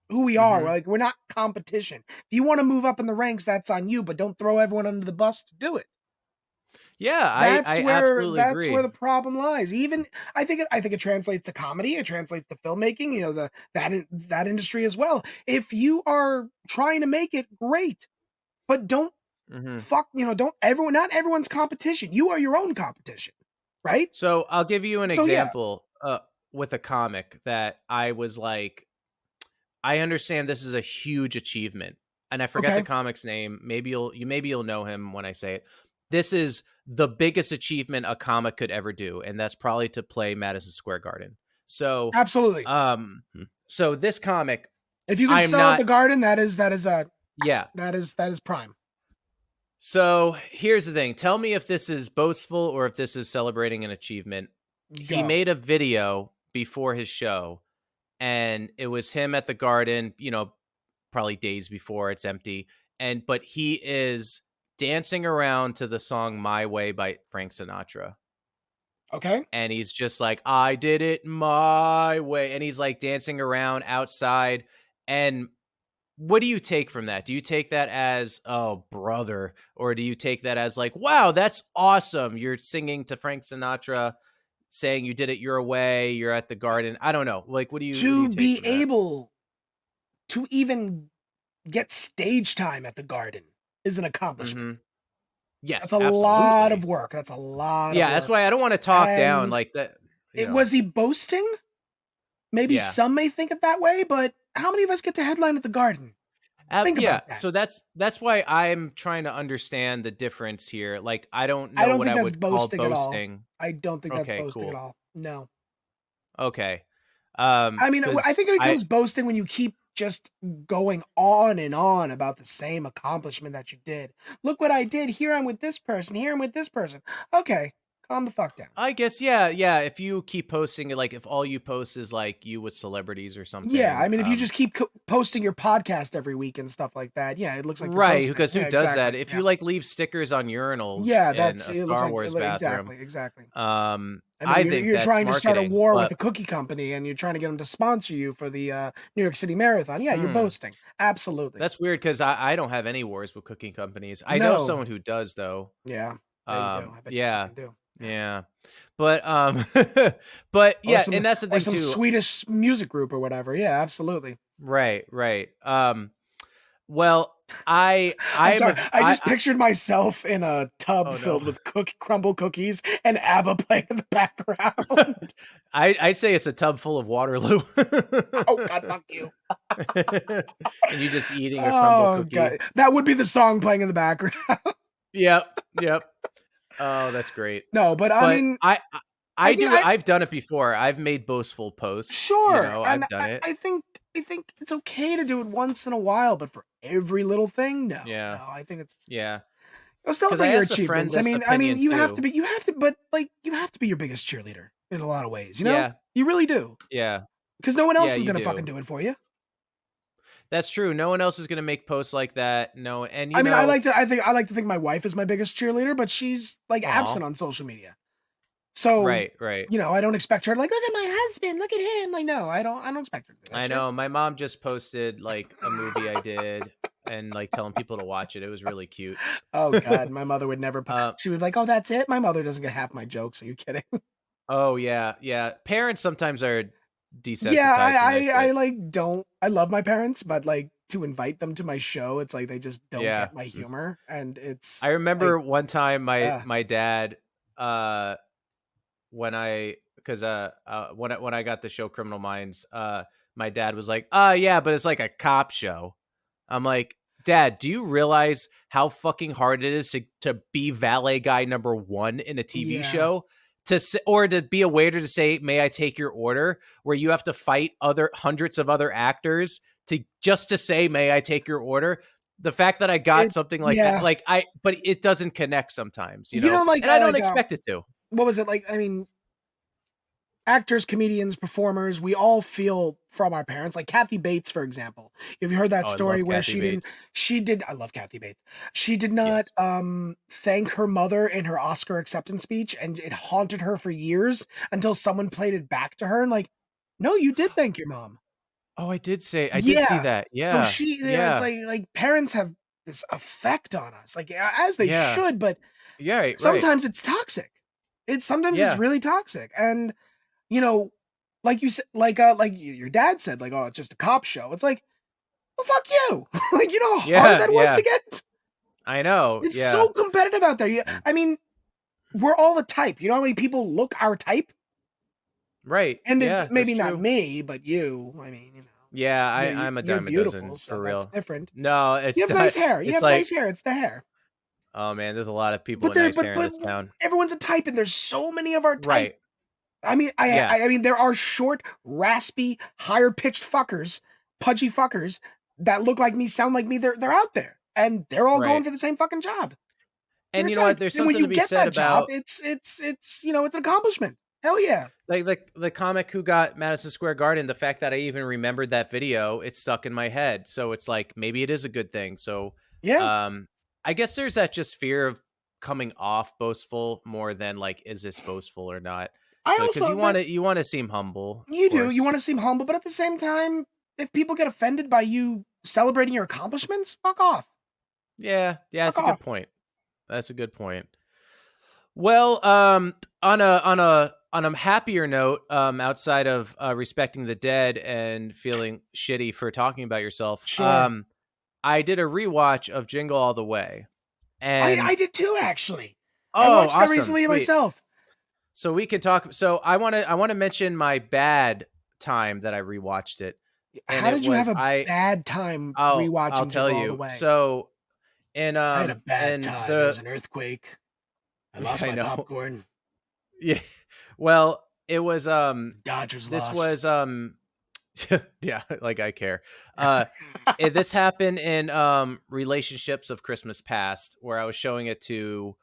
who we are. Mhm. We're not competition. If you want to move up in the ranks, that's on you. But don't throw everyone under the bus to do it. Yeah, That's I where absolutely agree. the problem lies. Even I think it translates to comedy. It translates to filmmaking. That industry as well. If you are trying to make it, great, but don't Mhm. fuck. Don't everyone. Not everyone's competition. You are your own competition, right? So, I'll give you an So yeah, example, with a comic that I was like, I understand this is a huge achievement, and I forget the okay, comic's name. Maybe you'll know him when I say it. This is the biggest achievement a comic could ever do, and that's probably to play Madison Square Garden. So, absolutely. so this comic, If you can I'm sell at not. the Garden, Yeah. that is prime. So here's the thing. Tell me if this is boastful or if this is celebrating an achievement. He Go. made a video before his show, and it was him at the Garden, probably days before it's empty. But he is dancing around to the song My Way by Frank Sinatra. Okay. And he's just like, I did it my way. And he's like dancing around outside. And what do you take from that? Do you take that as, oh, brother? Or do you take that as like, wow, that's awesome. You're singing to Frank Sinatra, saying you did it your way. You're at the Garden. I don't know. Like, what do you To take be from that? able to even get stage time at the Garden is an accomplishment. Hmm. That's Yes, a lot of absolutely. work. That's a lot of Yeah, that's work. why I don't want to talk down And like that. was he boasting? Maybe Yeah. some may think it that way, but how many of us get to headline at the Garden? Think Yeah. about that. So that's why I'm trying to understand the difference here. Like, I don't I know don't what think I that's would call boasting at all. boasting. I don't think that's Okay, boasting at cool. all. No. Okay. I mean, I Because think it becomes boasting when you keep just going on and on about the same accomplishment that you did. Look what I did. Here I'm with this person. Here I'm with this person. Okay, calm the fuck down. I guess, yeah. If you keep posting it, like if all you post is like you with celebrities or Yeah, I something, mean, if you just keep posting your podcast every week and stuff like that, yeah, it looks like you're right? posting. Because who Yeah, does that? exactly. If Yeah, you like leave stickers on urinals yeah, in that's a it. Looks Star like Wars bathroom, exactly. I mean, I you're think you're that's trying to start a marketing. war with But a cookie company, and you're trying to get them to sponsor you for the New York City Marathon. Yeah, you're hmm, boasting. Absolutely. that's weird because I don't have any wars with cooking companies. I know No. someone who does though. Yeah, yeah, you do. I bet you Yeah, fucking do. Yeah. yeah, but but Or yeah, some and that's the or thing some too. Swedish music group or whatever. Yeah, absolutely. Right. Well, I'm I'm sorry. a I just pictured myself in a tub oh no. filled with crumble cookies and ABBA playing in the background. I'd say it's a tub full of Waterloo. Oh God, fuck you. And you just eating a crumble Oh cookie. God, that would be the song playing in the background. Yep. Oh, that's great. No, but I But mean, I I think do I've done it before. I've made boastful posts, sure, and I've done it. I think it's okay to do it once in a while, but for every little thing, no, Yeah. no. I think it's Yeah. Because celebrate I your asked a friend achievements. this I mean, opinion too. but like you have to be your biggest cheerleader in a lot of ways. Yeah. You really do, Yeah. because no one else Yeah, is you gonna fucking do. do it for you. That's true. No one else is going to make posts like that. No, and I mean, I like to think my wife is my biggest cheerleader, but she's like aw. absent on social media. So, Right. I don't expect her to like, look at my husband, look at him. Like, no, I don't expect her to do that I shit. know. My mom just posted like a movie I did and like telling people to watch it. It was really cute. Oh God, my mother would never. uh, She would be like, oh, that's it. My mother doesn't get half my jokes. Are you kidding? oh yeah. Parents sometimes are Yeah, desensitized from that I shit. like don't. I love my parents, but like to invite them to my show, it's like they just don't Yeah. get my humor, and it's I like, remember one time yeah, my dad when I when I got the show Criminal Minds, my dad was like, yeah, but it's like a cop show. I'm like, Dad, do you realize how fucking hard it is to be valet guy number 1 in a TV Yeah. show? Or to be a waiter to say, may I take your order? Where you have to fight hundreds of other actors to say, may I take your order? The fact that I got something like that, but it doesn't connect sometimes, you know, like, and I don't expect it to. What was it like? I mean, actors, comedians, performers, we all feel from our parents. Like Kathy Bates, for example. Have you heard that story where I love Kathy Bates. She did not thank her mother in her Oscar acceptance speech, and it haunted her for years until someone played it back to her and like, no, you did thank your mom. Oh, I did see that. Yeah. So it's like parents have this effect on us, like as they should, but sometimes it's toxic. It's really toxic. And you know, like you said, like your dad said, like, oh, it's just a cop show. It's like, well, fuck you. Like, you know how hard that was to get? I know. It's so competitive out there. I mean, we're all the type. You know how many people look our type? Right. And it's maybe not me, but you. I mean, you know. Yeah, I'm a dime a dozen for real. That's different. No, it's you have nice hair. You have nice hair. It's the hair. Oh man, there's a lot of people with nice hair in this town. Everyone's a type, and there's so many of our type. Right. I mean, I mean, there are short, raspy, higher pitched fuckers, pudgy fuckers that look like me, sound like me. They're out there, and they're all going for the same fucking job. And you know what? There's something to be said about it's you know, it's an accomplishment. Hell yeah! Like the comic who got Madison Square Garden. The fact that I even remembered that video, it stuck in my head. So it's like maybe it is a good thing. So I guess there's that just fear of coming off boastful more than like, is this boastful or not? Because you want to seem humble. You do. You want to seem humble, but at the same time, if people get offended by you celebrating your accomplishments, fuck off. Yeah, that's a good point. That's a good point. Well, on a happier note, outside of respecting the dead and feeling shitty for talking about yourself, I did a rewatch of Jingle All the Way, and I did too, actually. I watched that recently myself. So we could talk. So I want to mention my bad time that I rewatched it. And how did you have a bad time rewatching? I'll tell you. All the Way? So, and I had a bad time. There was an earthquake. I lost my popcorn. Yeah. Well, it was Dodgers this lost. Was yeah, like I care. This happened in Relationships of Christmas Past, where I was showing it to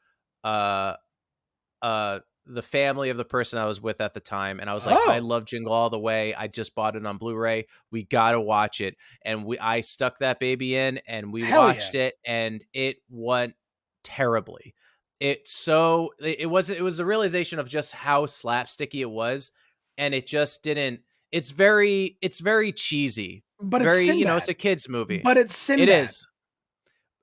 the family of the person I was with at the time, and I was like, I love Jingle All the Way. I just bought it on Blu-ray. We gotta watch it. And I stuck that baby in, and we watched it, and it went terribly. It was the realization of just how slapsticky it was, and it just didn't. It's very cheesy, but it's it's a kids movie. But it's Sinbad. It is.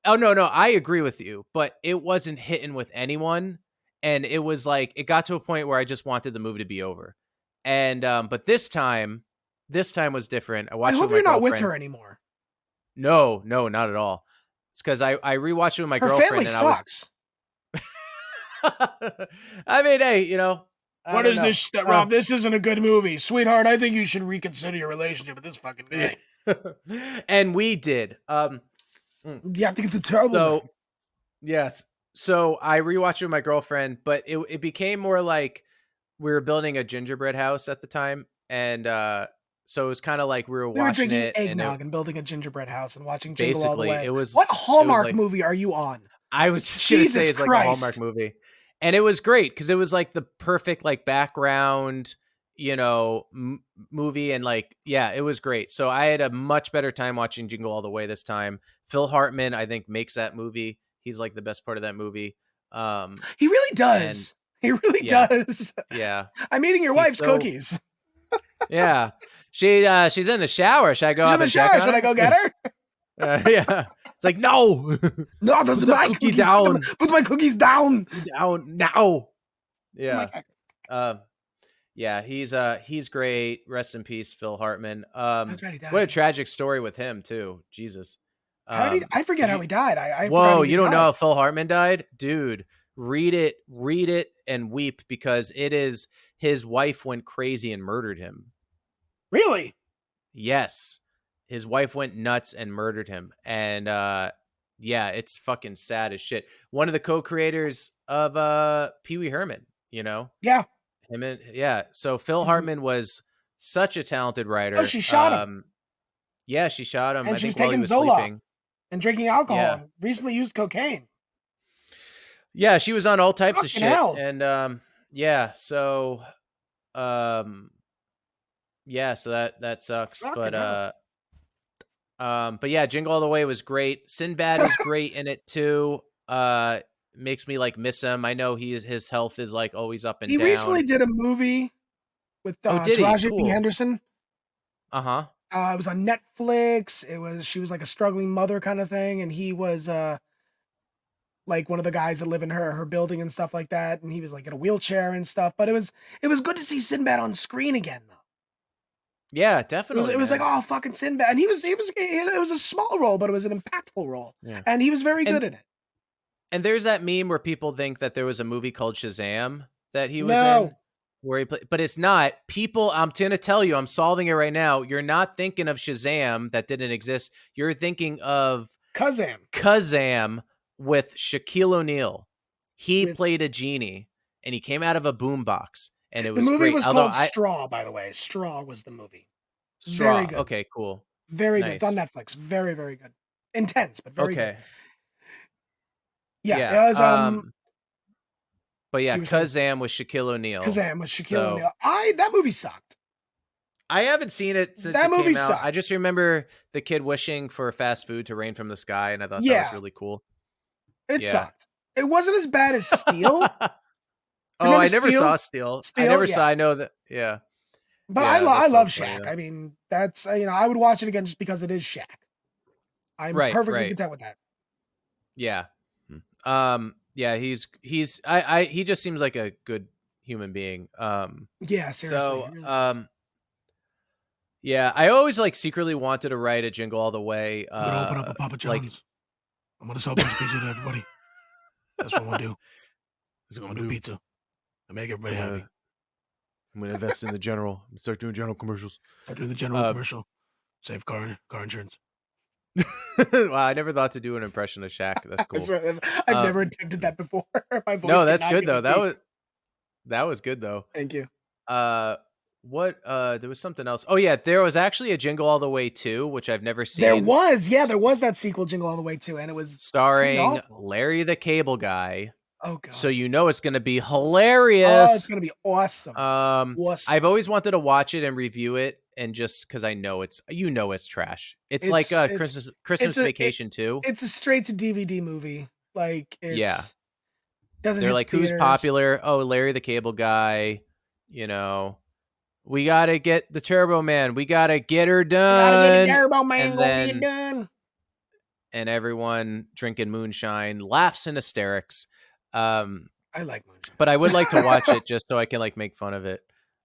Oh no, I agree with you, but it wasn't hitting with anyone. And it was like, it got to a point where I just wanted the movie to be over. And, but this time was different. I watched it with my girlfriend. You're not with her anymore. No, not at all. It's because I rewatched it with my girlfriend. Family sucks. I mean, hey, you know. What is this, Rob? This isn't a good movie. Sweetheart, I think you should reconsider your relationship with this fucking guy. And we did. You have to get the terrible. Yes. So I rewatched it with my girlfriend, but it became more like we were building a gingerbread house at the time. And so it was kind of like we were watching drinking eggnog and building a gingerbread house and watching Jingle basically, All the Way. It was what Hallmark movie are you on? I was just going to say it's like a Hallmark movie. And it was great because it was like the perfect like background, you know, movie. And like, yeah, it was great. So I had a much better time watching Jingle All the Way this time. Phil Hartman, I think, makes that movie. He's like the best part of that movie. He really does. He really does. Yeah. I'm eating your wife's cookies. Yeah. She's in the shower. Should I go up and check on her? Should I go get her? Yeah. It's like, no. No, those are my cookies down. Put my cookies down. Down now. Yeah. Yeah, he's great. Rest in peace, Phil Hartman. What a tragic story with him too. Jesus. I forget how he died. Whoa, you don't know how Phil Hartman died? Dude, read it, and weep, because it is his wife went crazy and murdered him. Really? Yes, his wife went nuts and murdered him, and yeah, it's fucking sad as shit. One of the co-creators of Pee Wee Herman, you know, Yeah. him and So Phil Hartman was such a talented writer. Oh, she shot him. Yeah, she shot him. And I she was think while he taking was Zoloft sleeping. and drinking alcohol. Yeah. And recently used cocaine. Yeah, she was on all types of Fucking shit. hell. And yeah, so yeah, so that sucks. Fucking hell. But yeah, Jingle All the Way was great. Sinbad was great in it too. Makes me like miss him. I know his health is like always up and He down. recently did a movie with did he? Taraji P. Cool. Henderson. Uh-huh. It was on Netflix. She was like a struggling mother kind of thing, and he was like one of the guys that live in her building and stuff like that, and he was like in a wheelchair and stuff. But it was good to see Sinbad on screen again, though. Yeah, definitely. It was like, oh, fucking Sinbad, and it was a small role, but it was an impactful role, and he was very good at it. And there's that meme where people think that there was a movie called Shazam that he was in, where he played, but it's not. People, I'm gonna tell you, I'm solving it right now. You're not thinking of Shazam that didn't exist. You're thinking of Kazam with Shaquille O'Neal. He played a genie, and he came out of a boombox, and it was the movie great. was called Straw, by the way. Straw was the movie. Straw. Very good. Okay, cool. Very good. It's on Netflix. Very, very good. Intense, but very good. Yeah, it was but yeah, Kazam with Shaquille O'Neal. O'Neal. That movie sucked. I haven't seen it since that it movie came out. sucked. I just remember the kid wishing for fast food to rain from the sky, and I thought that was really cool. It sucked. It wasn't as bad as Steel. I never saw Steel. I never saw. I know that. Yeah. But I love Shaq. I mean, that's I would watch it again just because it is Shaq. I'm perfectly content with that. Yeah. Yeah, he just seems like a good human being. Yeah, seriously. So, yeah, I always like secretly wanted to write a Jingle All the Way. I'm gonna open up a Papa John's. I'm gonna sell a bunch of pizza to everybody. That's what I'm gonna do. I'm gonna do pizza and make everybody happy. I'm gonna invest in the General. I'm gonna start doing General commercials. Start doing the General commercial. Save car insurance. Wow, I never thought to do an impression of Shaq. That's cool. I've never attempted that before. My voice no, that's good though. That was good though. Thank you. What there was something else. Oh yeah, there was actually a Jingle All the Way 2, which I've never seen. There was that sequel, Jingle All the Way 2, and it was starring Larry the Cable Guy. Oh god. So you know it's gonna be hilarious. Oh, it's gonna be awesome. Awesome. I've always wanted to watch it and review it, and just because I know it's trash. It's like a Christmas Vacation too. It's a straight to DVD movie. Like it's doesn't. They're like, who's popular? Oh, Larry the Cable Guy. You know, we gotta get the Turbo Man. We gotta get her done. Turbo Man, get done. And everyone drinking moonshine, laughs in hysterics. I like moonshine, but I would like to watch it just so I can like make fun of it.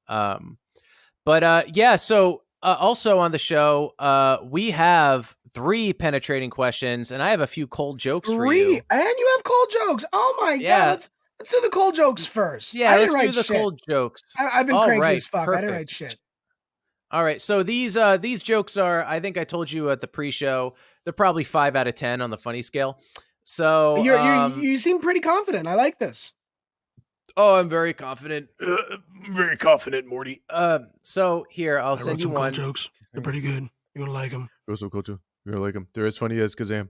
But yeah. So also on the show, we have 3 penetrating questions, and I have a few cold jokes for you. And you have cold jokes. Oh my god! Let's do the cold jokes first. Yeah, let's do the cold jokes. I've been cranky as fuck. Perfect. I didn't write shit. All right, so these jokes are, I think I told you at the pre-show, they're probably 5 out of 10 on the funny scale. So you seem pretty confident. I like this. Oh, I'm very confident. Very confident, Morty. So here, I'll send you one. Jokes. They're pretty good. You gonna like them? They're so cool too. You're gonna like them. They're as funny as Kazam.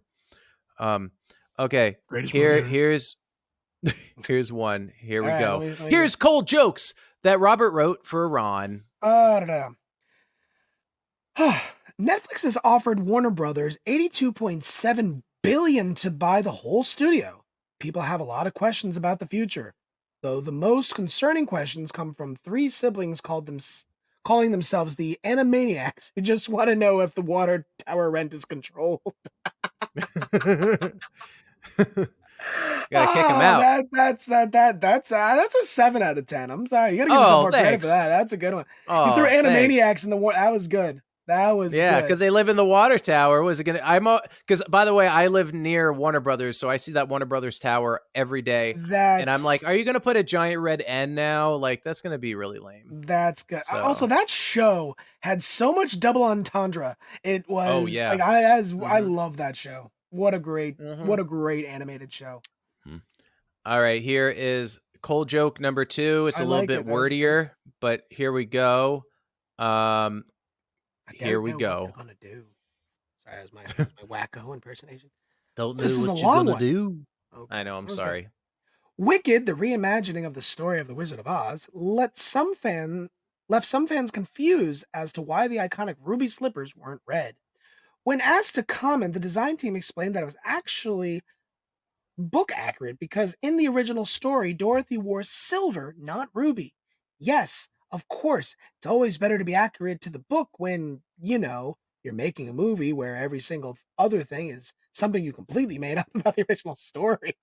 Okay. Greatest here's one. Here we go. Here's cold jokes that Robert wrote for Ron. Netflix has offered Warner Brothers $82.7 billion to buy the whole studio. People have a lot of questions about the future, though the most concerning questions come from 3 siblings calling themselves the Animaniacs, who just want to know if the water tower rent is controlled. Gotta kick him out. That's a 7 out of 10. I'm sorry, you gotta give yourself more credit for that. That's a good one. You threw Animaniacs in the war. That was good. That was Yeah, good. because they live in the water tower. Was it gonna? Because by the way, I live near Warner Brothers, so I see that Warner Brothers tower every day, and I'm like, are you gonna put a giant red N now? Like that's gonna be really lame. That's good. So. Also, that show had so much double entendre. It was Oh yeah. like I love that show. What a great animated show. All right, here is cold joke number 2. It's a little bit wordier, but here we go. Here we go. What they're gonna do. Sorry, that was my wacko impersonation. Don't know This is what a you're long gonna one. do. Okay. I know. I'm sorry. Wicked, the reimagining of the story of the Wizard of Oz, left some fans confused as to why the iconic ruby slippers weren't red. When asked to comment, the design team explained that it was actually book accurate because in the original story, Dorothy wore silver, not ruby. Yes, of course, it's always better to be accurate to the book when, you're making a movie where every single other thing is something you completely made up about the original story.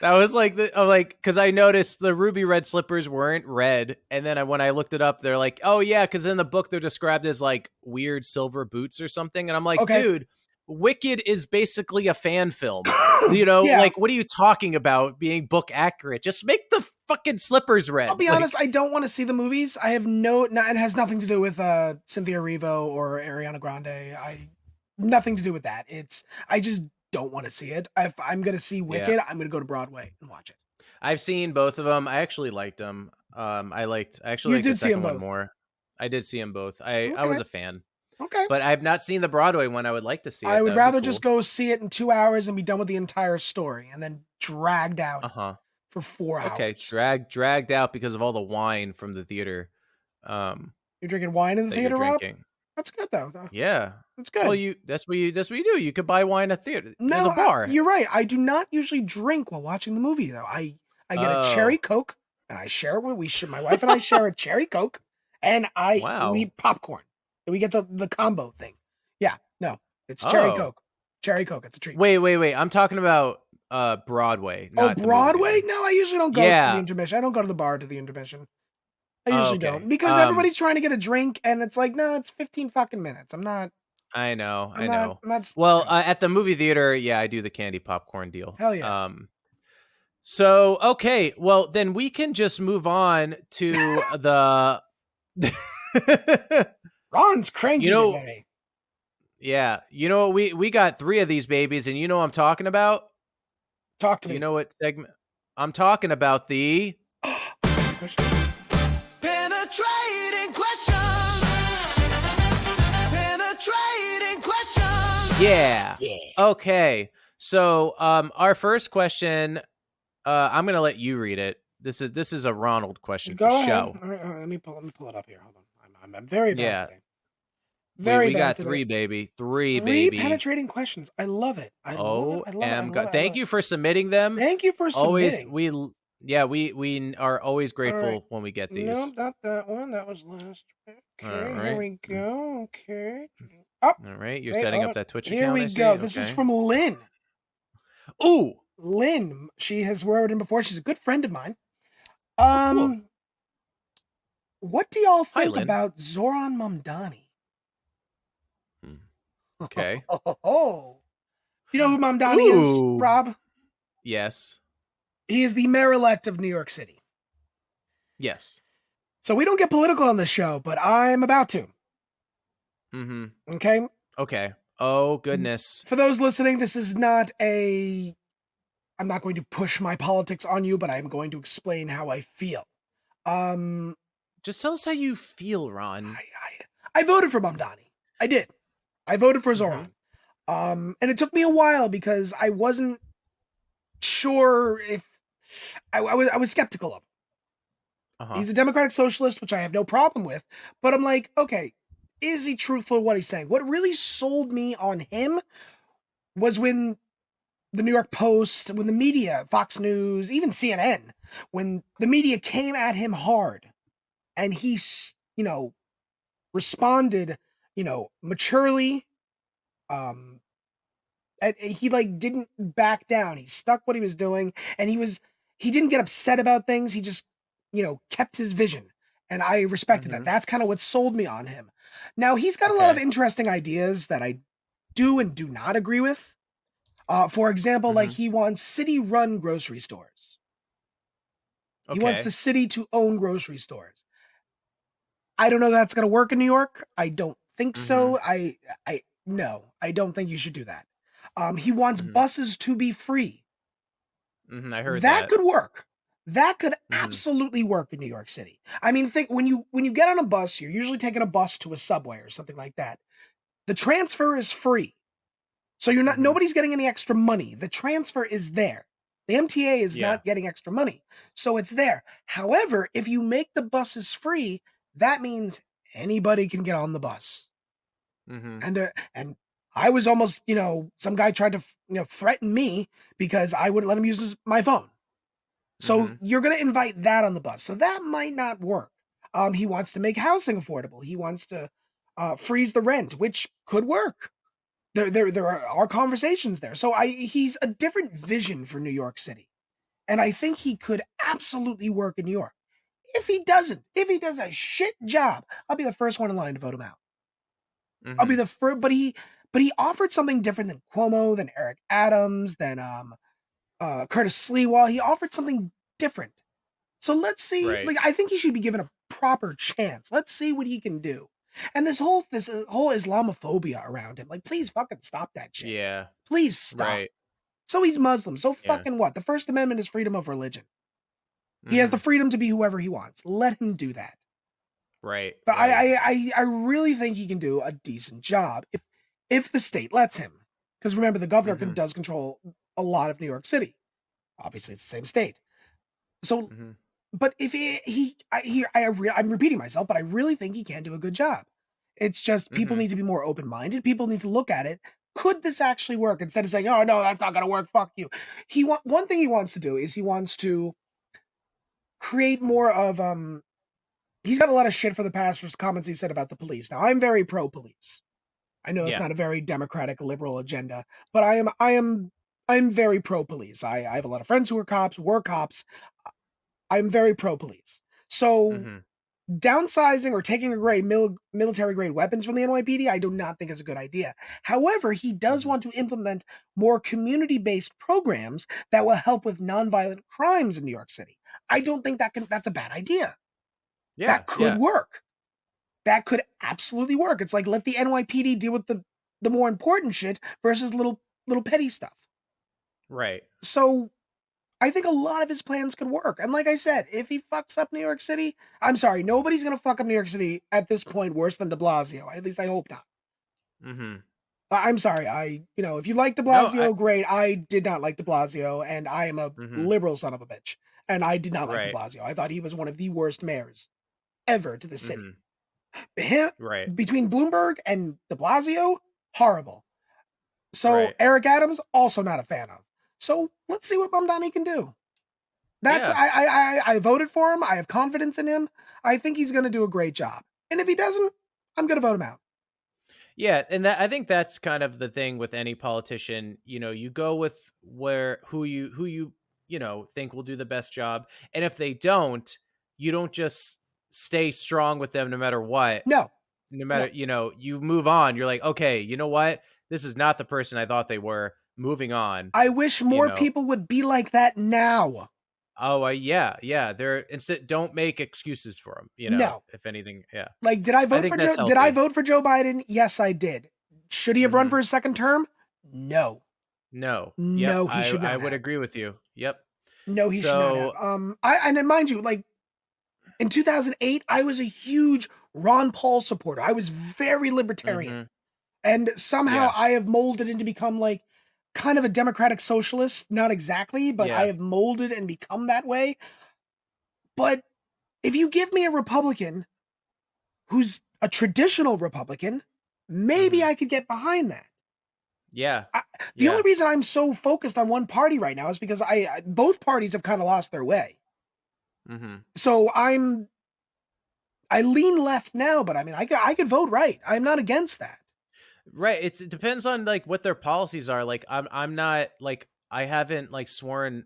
That was because I noticed the ruby red slippers weren't red, and then when I looked it up, they're like, oh yeah, because in the book they're described as like weird silver boots or something, and I'm like, dude, Wicked is basically a fan film. Like what are you talking about being book accurate? Just make the fucking slippers red. I'll be honest, I don't want to see the movies. I have it has nothing to do with Cynthia Erivo or Ariana Grande. Nothing to do with that. I just don't want to see it. If I'm going to see Wicked, I'm going to go to Broadway and watch it. I've seen both of them. I actually liked them. I liked the second one more. I did see them both. I was a fan. Okay. But I've not seen the Broadway one. I would like to see it. I would rather just go see it in 2 hours and be done with the entire story and then dragged out for 4 hours. Okay, dragged out because of all the wine from the theater. You're drinking wine in the theater, Rob? That's good though. Yeah. That's good. Well, that's what you do. You could buy wine at theater. There's a bar. You're right. I do not usually drink while watching the movie though. I get a cherry Coke and I share it with my wife and I share a cherry Coke and we eat popcorn. We get the combo thing. Yeah, no, it's cherry Coke. Cherry Coke, it's a treat. Wait. I'm talking about Broadway. Not Broadway? No, I usually don't go to the intermission. I don't go to the bar to the intermission. I usually don't because everybody's trying to get a drink and it's like, no, it's 15 fucking minutes. I'm not. I know. Well, at the movie theater, yeah, I do the candy popcorn deal. Hell yeah. So okay, well then we can just move on to the. Ron's cranky today. Yeah, we got 3 of these babies, and you know what I'm talking about? Talk to me. You know what segment? I'm talking about the penetrating questions. Penetrating questions. Yeah. Okay. So, our first question, I'm gonna let you read it. This is a Ronald question for show. All right, let me pull it up here. Hold on. I'm very bad today. We got 3, baby. 3, baby. Penetrating questions. I love it. I love it. Thank you for submitting them. Thank you for submitting. We are always grateful when we get these. No, not that one. That was last. Okay, here we go. Okay. All right, you're setting up that Twitch account. Here we go. This is from Lynn. Ooh, Lynn. She has wrote in before. She's a good friend of mine. Cool. What do y'all think about Zoran Mamdani? Okay. You know who Mamdani is, Rob? Yes. He is the mayor-elect of New York City. Yes. So we don't get political on this show, but I'm about to. Mm-hmm. Okay? Okay. Oh, goodness. For those listening, this is not I'm not going to push my politics on you, but I'm going to explain how I feel. Just tell us how you feel, Ron. I voted for Mamdani. I did. I voted for Zoran. And it took me a while because I wasn't sure if I was skeptical of him. He's a democratic socialist, which I have no problem with, but I'm like, okay, is he truthful in what he's saying? What really sold me on him was when the New York Post, when the media, Fox News, even CNN, when the media came at him hard and he, responded, maturely, and he didn't back down. He stuck what he was doing and he didn't get upset about things. He just, kept his vision And I respected that. That's kind of what sold me on him. Now, he's got a lot of interesting ideas that I do and do not agree with. For example, like he wants city-run grocery stores. He wants the city to own grocery stores. I don't know if that's going to work in New York. I don't think so. No, I don't think you should do that. He wants buses to be free. I heard that could work. That could absolutely work in New York City. I mean, think when you get on a bus, you're usually taking a bus to a subway or something like that. The transfer is free. So you're not nobody's getting any extra money. The transfer is there. The MTA is not getting extra money. So it's there. However, if you make the buses free, that means anybody can get on the bus. And I was almost, some guy tried to, threaten me because I wouldn't let him use my phone. So you're going to invite that on the bus. So that might not work. He wants to make housing affordable. He wants to freeze the rent, which could work. There are conversations there. So he's a different vision for New York City. And I think he could absolutely work in New York. If he does a shit job, I'll be the first one in line to vote him out. I'll be the first, but he offered something different than Cuomo, than Eric Adams, than Curtis Sliwa. He offered something different. So let's see. Like, I think he should be given a proper chance. Let's see what he can do. And this whole Islamophobia around him, like, please fucking stop that shit. Yeah. Please stop. So he's Muslim. So fucking what? The First Amendment is freedom of religion. He has the freedom to be whoever he wants. Let him do that. Right. But I really think he can do a decent job if the state lets him. Because remember, the governor does control a lot of New York City. Obviously, it's the same state. So, but if I'm repeating myself, but I really think he can do a good job. It's just people need to be more open-minded. People need to look at it. Could this actually work? Instead of saying, "Oh no, that's not going to work. Fuck you." One thing he wants to do is he wants to create more of He's got a lot of shit for the past for comments he said about the police. Now, I'm very pro-police. I know it's not a very democratic liberal agenda, but I'm very pro-police. I have a lot of friends who are cops, were cops. I'm very pro-police. So downsizing or taking away military-grade weapons from the NYPD, I do not think is a good idea. However, he does want to implement more community-based programs that will help with nonviolent crimes in New York City. I don't think that's a bad idea. Yeah, that could work. That could absolutely work. It's like, let the NYPD deal with the more important shit versus little petty stuff. Right. So I think a lot of his plans could work. And like I said, if he fucks up New York City, I'm sorry, nobody's going to fuck up New York City at this point worse than de Blasio. At least I hope not. I'm sorry. If you like de Blasio, great. I did not like de Blasio, and I am a liberal son of a bitch. And I did not like de Blasio. I thought he was one of the worst mayors ever to the city. Between Bloomberg and de Blasio, horrible. So Eric Adams, also not a fan of. So let's see what Mamdani can do. I voted for him. I have confidence in him. I think he's going to do a great job. And if he doesn't, I'm going to vote him out. Yeah, and I think that's kind of the thing with any politician. You go with who you think will do the best job, and if they don't, you don't just stay strong with them no matter what. No matter you move on. You're like, okay, you know what? This is not the person I thought they were. Moving on. I wish more people would be like that now. Oh, yeah. They're don't make excuses for them. No. If anything, yeah. Like, did I vote for Joe Biden? Yes, I did. Should he have run for his second term? No. No. No, he should not. I would agree with you. Yep. No, he should not have. And then mind you, like in 2008, I was a huge Ron Paul supporter. I was very libertarian. And somehow I have molded into become like kind of a democratic socialist. Not exactly, but I have molded and become that way. But if you give me a Republican who's a traditional Republican, maybe I could get behind that. Yeah. The only reason I'm so focused on one party right now is because both parties have kind of lost their way. So I lean left now, but I mean, I could vote right. I'm not against that. Right. It depends on like what their policies are. Like I'm not like, I haven't like sworn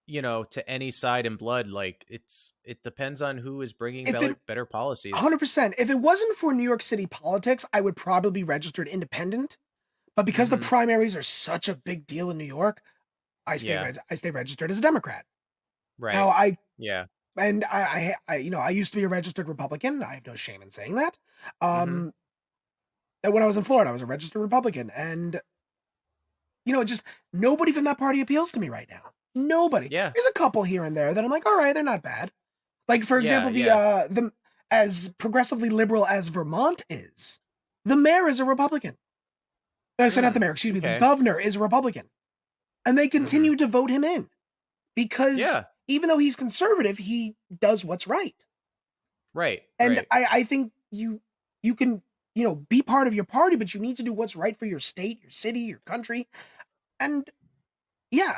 to any side in blood. Like it depends on who is bringing If it better policies. 100%. If it wasn't for New York City politics, I would probably be registered independent. But because the Mhm. primaries are such a big deal in New York, I Yeah. stay registered as a Democrat. Right. Now I Yeah. I used to be a registered Republican. I have no shame in saying that. Mhm. And when I was in Florida, I was a registered Republican, and just nobody from that party appeals to me right now. Nobody. Yeah. There's a couple here and there that I'm like, all right, they're not bad. Like for Yeah. example, Yeah. the as progressively liberal as Vermont is, the mayor is a Republican. So not the mayor, excuse me, the Okay. governor is a Republican. And they Mhm. continue to vote him in because Yeah. even though he's conservative, he does what's right. Right. And Right. I think you can, be part of your party, but you need to do what's right for your state, your city, your country. And yeah,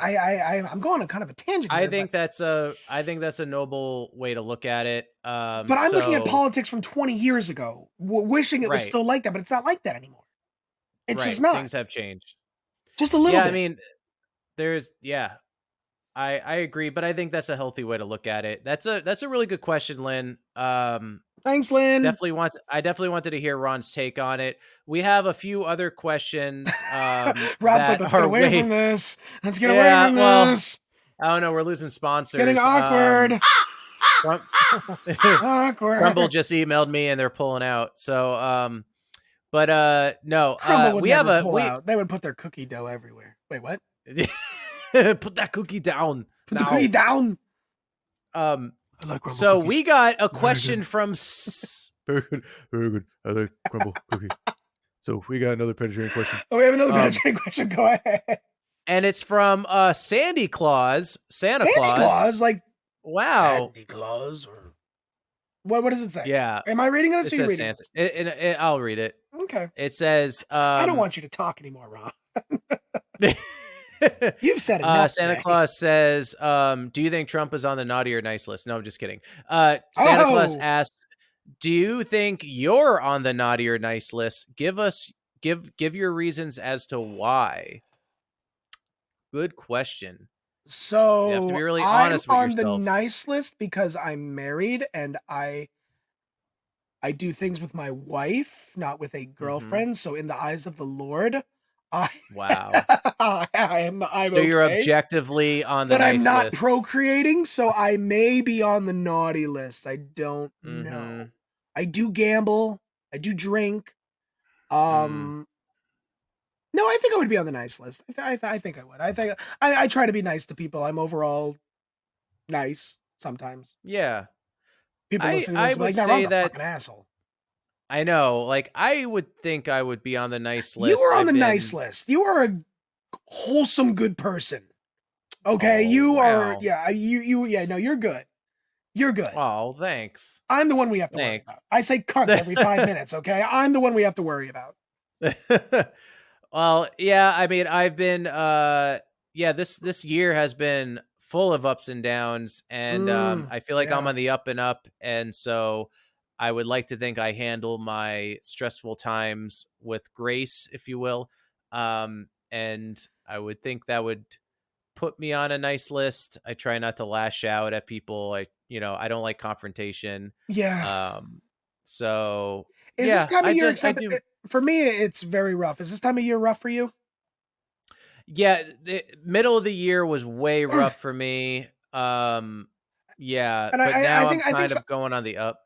I'm going on kind of a tangent I here, think that's a noble way to look at it. but I'm looking at So politics from 20 years ago, wishing it was right. still like that, but it's not like that anymore. It's just Right. not. Things have changed. Just a little Yeah, I bit. mean, I agree, but I think that's a healthy way to look at it. That's a really good question, Lynn. Thanks, Lynn. I definitely wanted to hear Ron's take on it. We have a few other questions Rob's like, that let's get are away way from this. Let's get away yeah, from well, this. I don't know, we're losing It's getting sponsors. awkward. Crum- Awkward. Crumble just emailed me and they're pulling out. So but no, Crumble would we never have pull out. They would put their cookie dough everywhere. Wait, what? put that cookie down. Put the cookie down. Um I like crumble So cookies. we got a Very question good. from Very good. Very good. I like crumble cookie. So we got another penetrating question. Oh, we have another Um, penetrating question. Go ahead. and it's from Santa Claus. Santa Claus, like Wow. Santa Claus, or what does it say? Yeah. Am I reading It this? Or you says reading Santa. I'll read it. this? Okay. It says I don't want you to talk anymore, Ron. You've said enough. Santa today. Claus says, do you think Trump is on the naughty or nice list? No, I'm just kidding. Santa Claus Oh. asks, do you think you're on the naughty or nice list? Give your reasons as to why. Good question. So You have to be really honest with I'm on yourself. the nice list because I'm married and I do things with my wife, not with a girlfriend. So in the eyes of the Lord, I Wow. I'm So you're okay. objectively on the But I'm nice not list. procreating, so I may be on the naughty list. I don't know. Mhm. I do gamble. I do drink. No, I think I would be on the nice list. I think I would. I think I try to be nice to people. I'm overall nice sometimes. Yeah. People listening to I this are would like, "Nah, say Ron's a that fucking asshole." I know. Like I would think I would be on the nice list. You are on I've the been- nice list. You are a wholesome, good person. Okay, Oh, you are. wow. Yeah, yeah. No, you're good. You're good. Oh, thanks. I'm the one we have to worry Thanks. about. I say cunt every 5 minutes. Okay, I'm the one we have to worry about. Well, yeah, I mean, I've been this year has been full of ups and downs, and I feel like I'm yeah. on the up and up, and so I would like to think I handle my stressful times with grace, if you will. And I would think that would put me on a nice list. I try not to lash out at people. I don't like confrontation. Yeah. So Is yeah, this time of year I do. for me? It's very rough. Is this time of year rough for you? Yeah, the middle of the year was way rough for me. Yeah, And but I now think I'm kind of going on the up.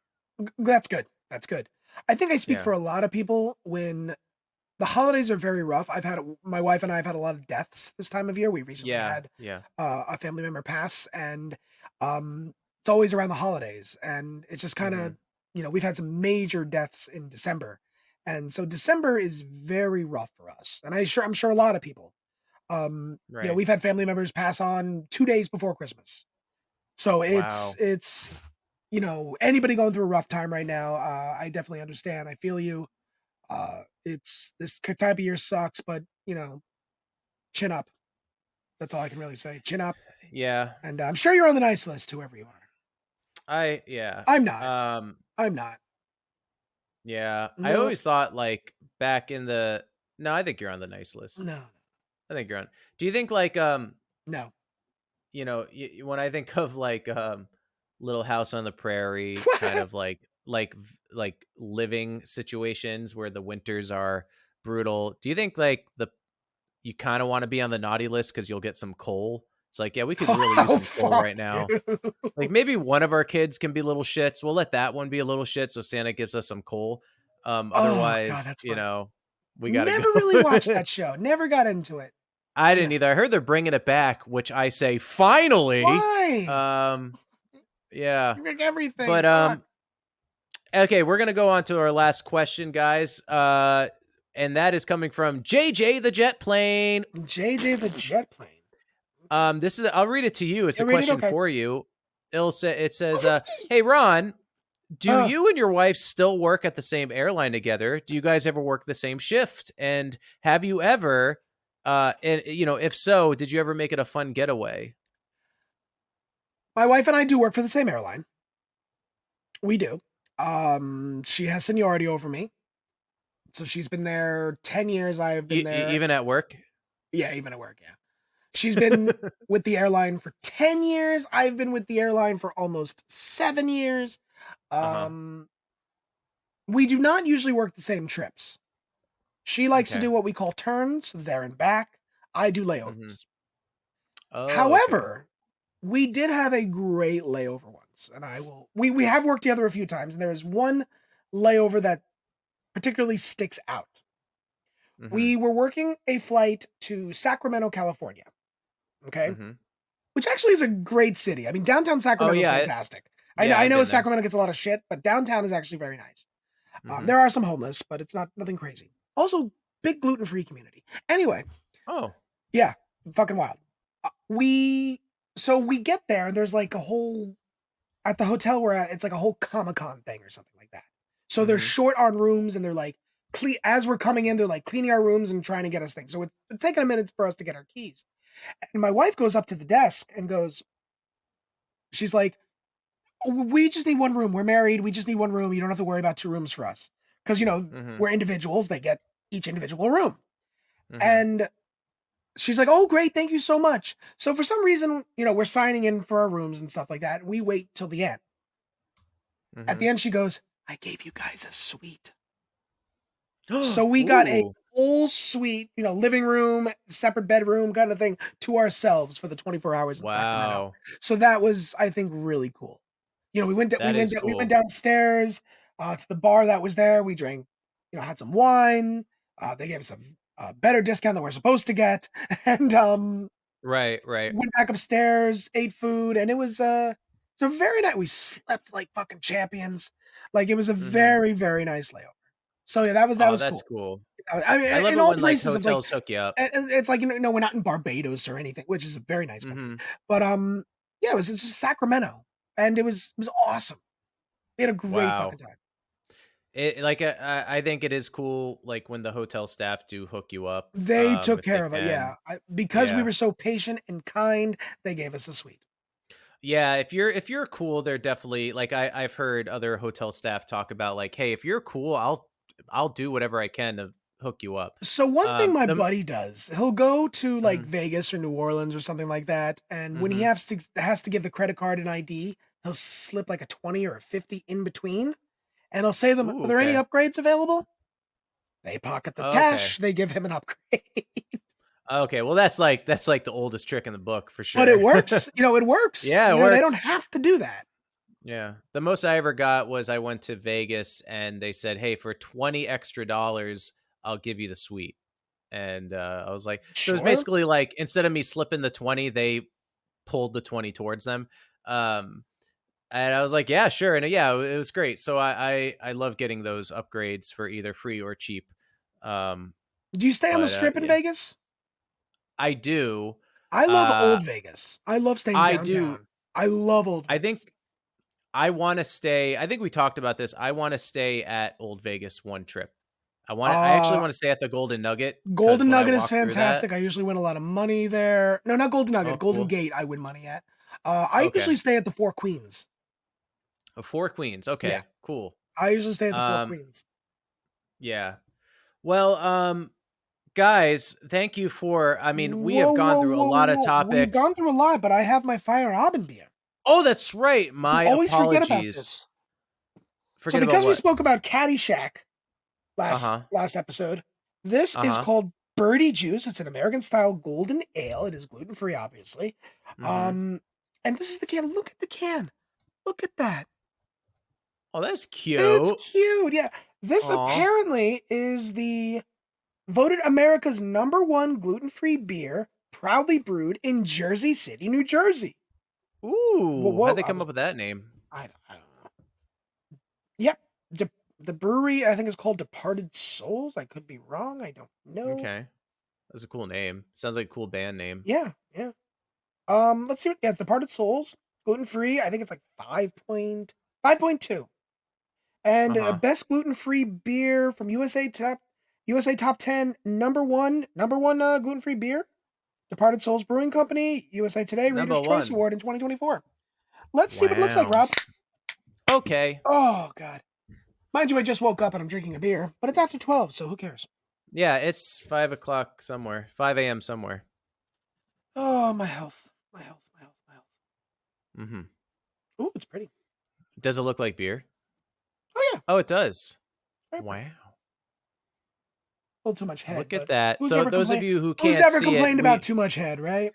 that's good. That's good. I think I speak Yeah. for a lot of people when the holidays are very rough. My wife and I have had a lot of deaths this time of year. We recently had Yeah. a family member pass, and it's always around the holidays, and it's just kind of we've had some major deaths in December, and so December is very rough for us, and I'm sure a lot of people. Right. We've had family members pass on 2 days before Christmas, so Wow. it's anybody going through a rough time right now. I definitely understand. I feel you. It's this type of year sucks, but chin up. That's all I can really say. Chin up. Yeah. And I'm sure you're on the nice list, whoever you are. Yeah. I'm not. I'm not. Yeah. I No. always thought like back in the No, I think you're on the nice list. No. I think you're on. Do you think like No. you know, when I think of like Little House on the Prairie, kind of like living situations where the winters are brutal. Do you think like you kind of want to be on the naughty list because you'll get some coal? It's like, yeah, we could really use Oh some coal fuck right now. you. Like maybe one of our kids can be little shits. We'll let that one be a little shit so Santa gives us some coal. Oh god, Otherwise, that's you funny. know, we gotta Never really watched go. that show. Never got into it. I No. didn't either. I heard they're bringing it back, which I say finally. Why? Yeah. You make everything. But okay, we're gonna go on to our last question, guys. And that is coming from JJ the Jet Plane. JJ the Jet Plane. I'll read it to you. It's Yeah, a read it, question okay. for you. It says, hey Ron, do you and your wife still work at the same airline together? Do you guys ever work the same shift? And have you ever, and you know, if so, did you ever make it a fun getaway? My wife and I do work for the same airline. We do. She has seniority over me. So she's been there 10 years. I've been there. Even at work? Yeah, even at work, yeah. She's been with the airline for 10 years. I've been with the airline for almost 7 years. We do not usually work the same trips. She likes to Okay. do what we call turns, there and back. I do layovers. Mhm. Oh, okay. However, we did have a great layover once, and we have worked together a few times, and there is one layover that particularly sticks out. Mhm. We were working a flight to Sacramento, California. Okay. Mhm. Which actually is a great city. I mean, downtown Sacramento is yeah, fantastic. yeah, I I've know been there. Sacramento gets a lot of shit, but downtown is actually very nice. Mhm. There are some homeless, but it's nothing crazy. Also, big gluten-free community. Anyway, Oh. yeah, fucking wild. We get there, and there's like a whole at the hotel we're at. It's like a whole Comic-Con thing or something like that. So they're Mhm. short on rooms, and they're like as we're coming in, they're like cleaning our rooms and trying to get us things. So it's taking a minute for us to get our keys. And my wife goes up to the desk and she's like, we just need one room. We're married. We just need one room. You don't have to worry about 2 rooms for us. Because, you know, Mhm. we're individuals. They get each individual room. Mhm. And she's like, oh, great. Thank you so much. So for some reason, you know, we're signing in for our rooms and stuff like that. And we wait till the end. At the Mhm. end, she goes, I gave you guys a suite. So we got a Ooh. whole suite, you know, living room, separate bedroom kind of thing to ourselves for the 24 hours in Sacramento. Wow. So that was, I think, really cool. You know, we went That is cool. downstairs to the bar that was there. We drank, you know, had some wine. They gave us a better discount than we're supposed to get, and Right. went back upstairs, ate food, and it was so very nice. We slept like fucking champions. Like it was a Mhm. very, very nice layover. So yeah, that was Oh, cool. that's cool. I mean, I love in it all when like places of like, hotels hook you up. it's like, you know, we're not in Barbados or anything, which is a very nice country. Mhm. But yeah, it's just Sacramento, and it was awesome. We had a great Wow. fucking time. I think it is cool, like when the hotel staff do hook you up. They took If they care of it, can. yeah. Because we Yeah. were so patient and kind, they gave us a suite. Yeah, if you're cool, they're definitely like I've heard other hotel staff talk about like, hey, if you're cool, I'll do whatever I can to hook you up. So one thing my The buddy does, he'll go to like Mhm. Vegas or New Orleans or something like that, and when he Mhm. has to give the credit card and ID, he'll slip like a 20 or a 50 in between, and he'll say to them, Ooh, "Are there any okay. upgrades available?" They pocket the Okay. cash, they give him an upgrade. Okay. Well, that's like the oldest trick in the book for But it sure. works. You know, it works. Yeah, it You know, they don't works. have to do that. Yeah. The most I ever got was I went to Vegas and they said, "Hey, for $20 extra, I'll give you the suite." And I was like, so it was Sure. basically like instead of me slipping the 20, they pulled the 20 towards them. And I was like, yeah, sure. And yeah, it was great. So I love getting those upgrades for either free or cheap. Um, Do you stay on the but strip in yeah, Vegas? I do. I love Uh, old Vegas. I love staying I do. downtown. I love old I Vegas. think I want to stay. I think we talked about this. I want to stay at Old Vegas one trip. I actually Uh want to stay at the Golden Nugget because Golden when I Nugget is walk through that, fantastic. I usually win a lot of money there. No, not Golden oh, Nugget. Golden cool. Gate I win money at. I Okay. usually stay at the Four Queens. Four Queens. Yeah. Okay, cool. I usually stay at the Four Um, Queens. yeah. Well, guys, thank you for. I mean, we have gone through a lot of We've topics. gone through a lot, but I have my Fire Robin beer. Oh, that's right. My You always apologies. forget about this. Forget So because about we what? spoke about Caddyshack last episode, this is called Birdie Juice. It's an American style golden ale. It is gluten-free, obviously. Mhm. And this is the can. Look at the can. Look at that. Oh, that's cute. It's cute. Yeah. This Aw. apparently is the voted America's #1 gluten-free beer, proudly brewed in Jersey City, New Jersey. Ooh, Whoa, how'd they come up with that name? I don't know. Yep. The brewery, I think, is called Departed Souls. I could be wrong. I don't know. Okay, that's a cool name. Sounds like a cool band name. Yeah. Let's see what. Yeah, it's Departed Souls, gluten-free. I think it's like 5.2. And best gluten-free beer from USA Top 10, number one gluten-free beer. Departed Souls Brewing Company, USA Today Number Reader's Choice one. Award in 2024. Let's see what it looks like, Rob. Okay. Oh God. Mind you, I just woke up and I'm drinking a beer, but it's after 12, so who cares? Yeah, it's 5 o'clock somewhere. 5 a.m. somewhere. Oh, my health. Mm-hmm. Ooh, it's pretty. Does it look like beer? Oh yeah. Oh, it does. Very Wow. pretty. A little too much head. Look at but that. who's So ever those of complained- you who can't Who's ever see complained it, about too much head, right?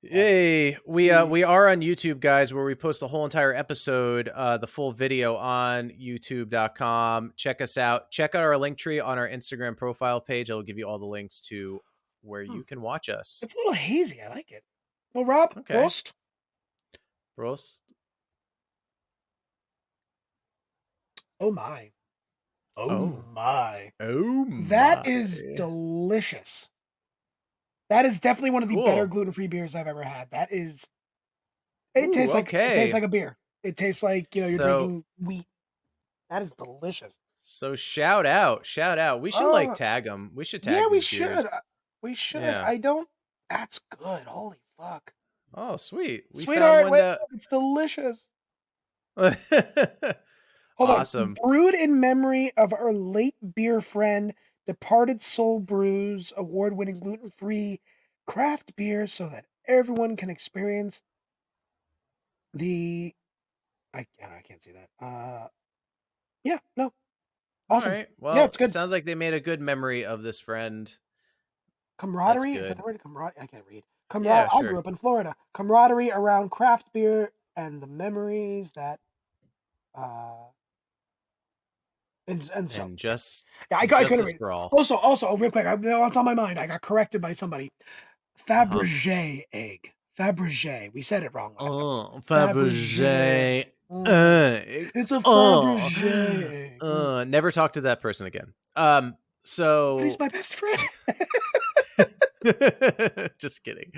Yay. We are on YouTube, guys, where we post the whole entire episode, the full video on youtube.com. Check us out. Check out our link tree on our Instagram profile page. I'll give you all the links to where you can watch us. It's a little hazy. I like it. Well, Rob, Okay. roast. Bros. Oh my. Oh my. Oh That is delicious. That is definitely one of the Cool. better gluten-free beers I've ever had. That is. It tastes like okay. it tastes like a beer. It tastes like you're So- drinking wheat. That is delicious. So shout out. We should Oh. tag them. We should tag Yeah, we these beers. should. We should. Yeah. I don't. That's good. Holy fuck. Oh, sweet. We Sweetheart, found wait, one it's delicious. that... Hold Awesome. on. Brewed in memory of our late beer friend, Departed Soul Brews, award-winning gluten-free craft beer, so that everyone can experience the. I can't see that. Yeah, no. Awesome. All right. Well, Yeah, it's good. it sounds like they made a good memory of this friend. Camaraderie? That's Is that good. the word? Camaraderie? I can't read. Yeah, I sure. grew up in Florida. Camaraderie around craft beer and the memories that and so And just yeah, I couldn't justice read. for all. Also, real quick, what's on my mind? I got corrected by somebody. Fabergé egg. Fabergé. We said it wrong last time. Oh, Fabergé. Fabergé. It's a Fabergé egg. Never talk to that person again. So But he's my best friend. just kidding.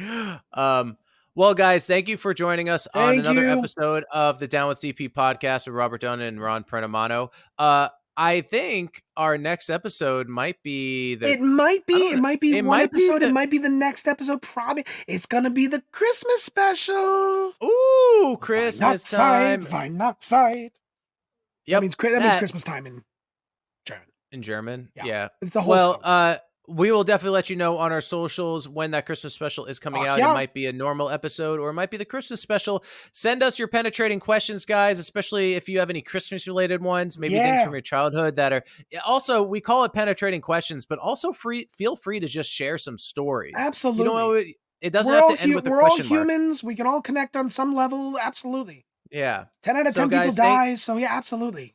Well, guys, thank you for joining us on Thank another you. episode of the Down with DP podcast with Robert Dunn and Ron Prenamano. I think our next episode might be the It might be. It might be it one might be episode. the- It might be the next episode. Probably. It's gonna be the Christmas special. Ooh, Christmas time. Weihnachtszeit. Yep, That means Christmas time in German. in German. Yeah. Yeah. It's a whole song. We will definitely let you know on our socials when that Christmas special is coming out. yeah. It might be a normal episode or it might be the Christmas special. Send us your penetrating questions, guys, especially if you have any Christmas related ones, maybe things Yeah. from your childhood that are also, we call it penetrating questions, but also feel free to just share some stories. Absolutely. You know, it doesn't We're have all to end with a we're all question mark. humans. We can all connect on some level. Absolutely. Yeah. 10 out of So, 10 guys, people die. So yeah, absolutely.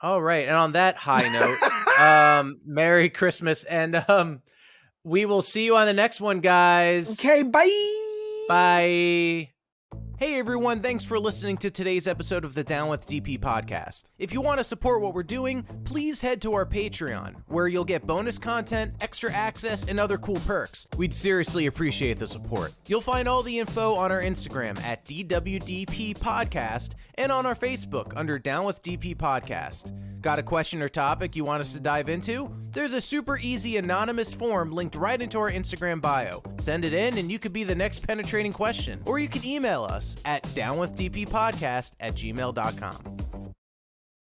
All right. And on that high note, Merry Christmas. And we will see you on the next one, guys. Okay, bye. Bye. Hey everyone, thanks for listening to today's episode of the Down with DP podcast. If you want to support what we're doing, please head to our Patreon, where you'll get bonus content, extra access, and other cool perks. We'd seriously appreciate the support. You'll find all the info on our Instagram at DWDP Podcast and on our Facebook under Down with DP Podcast. Got a question or topic you want us to dive into? There's a super easy anonymous form linked right into our Instagram bio. Send it in and you could be the next penetrating question. Or you can email us at downwithdppodcast@gmail.com.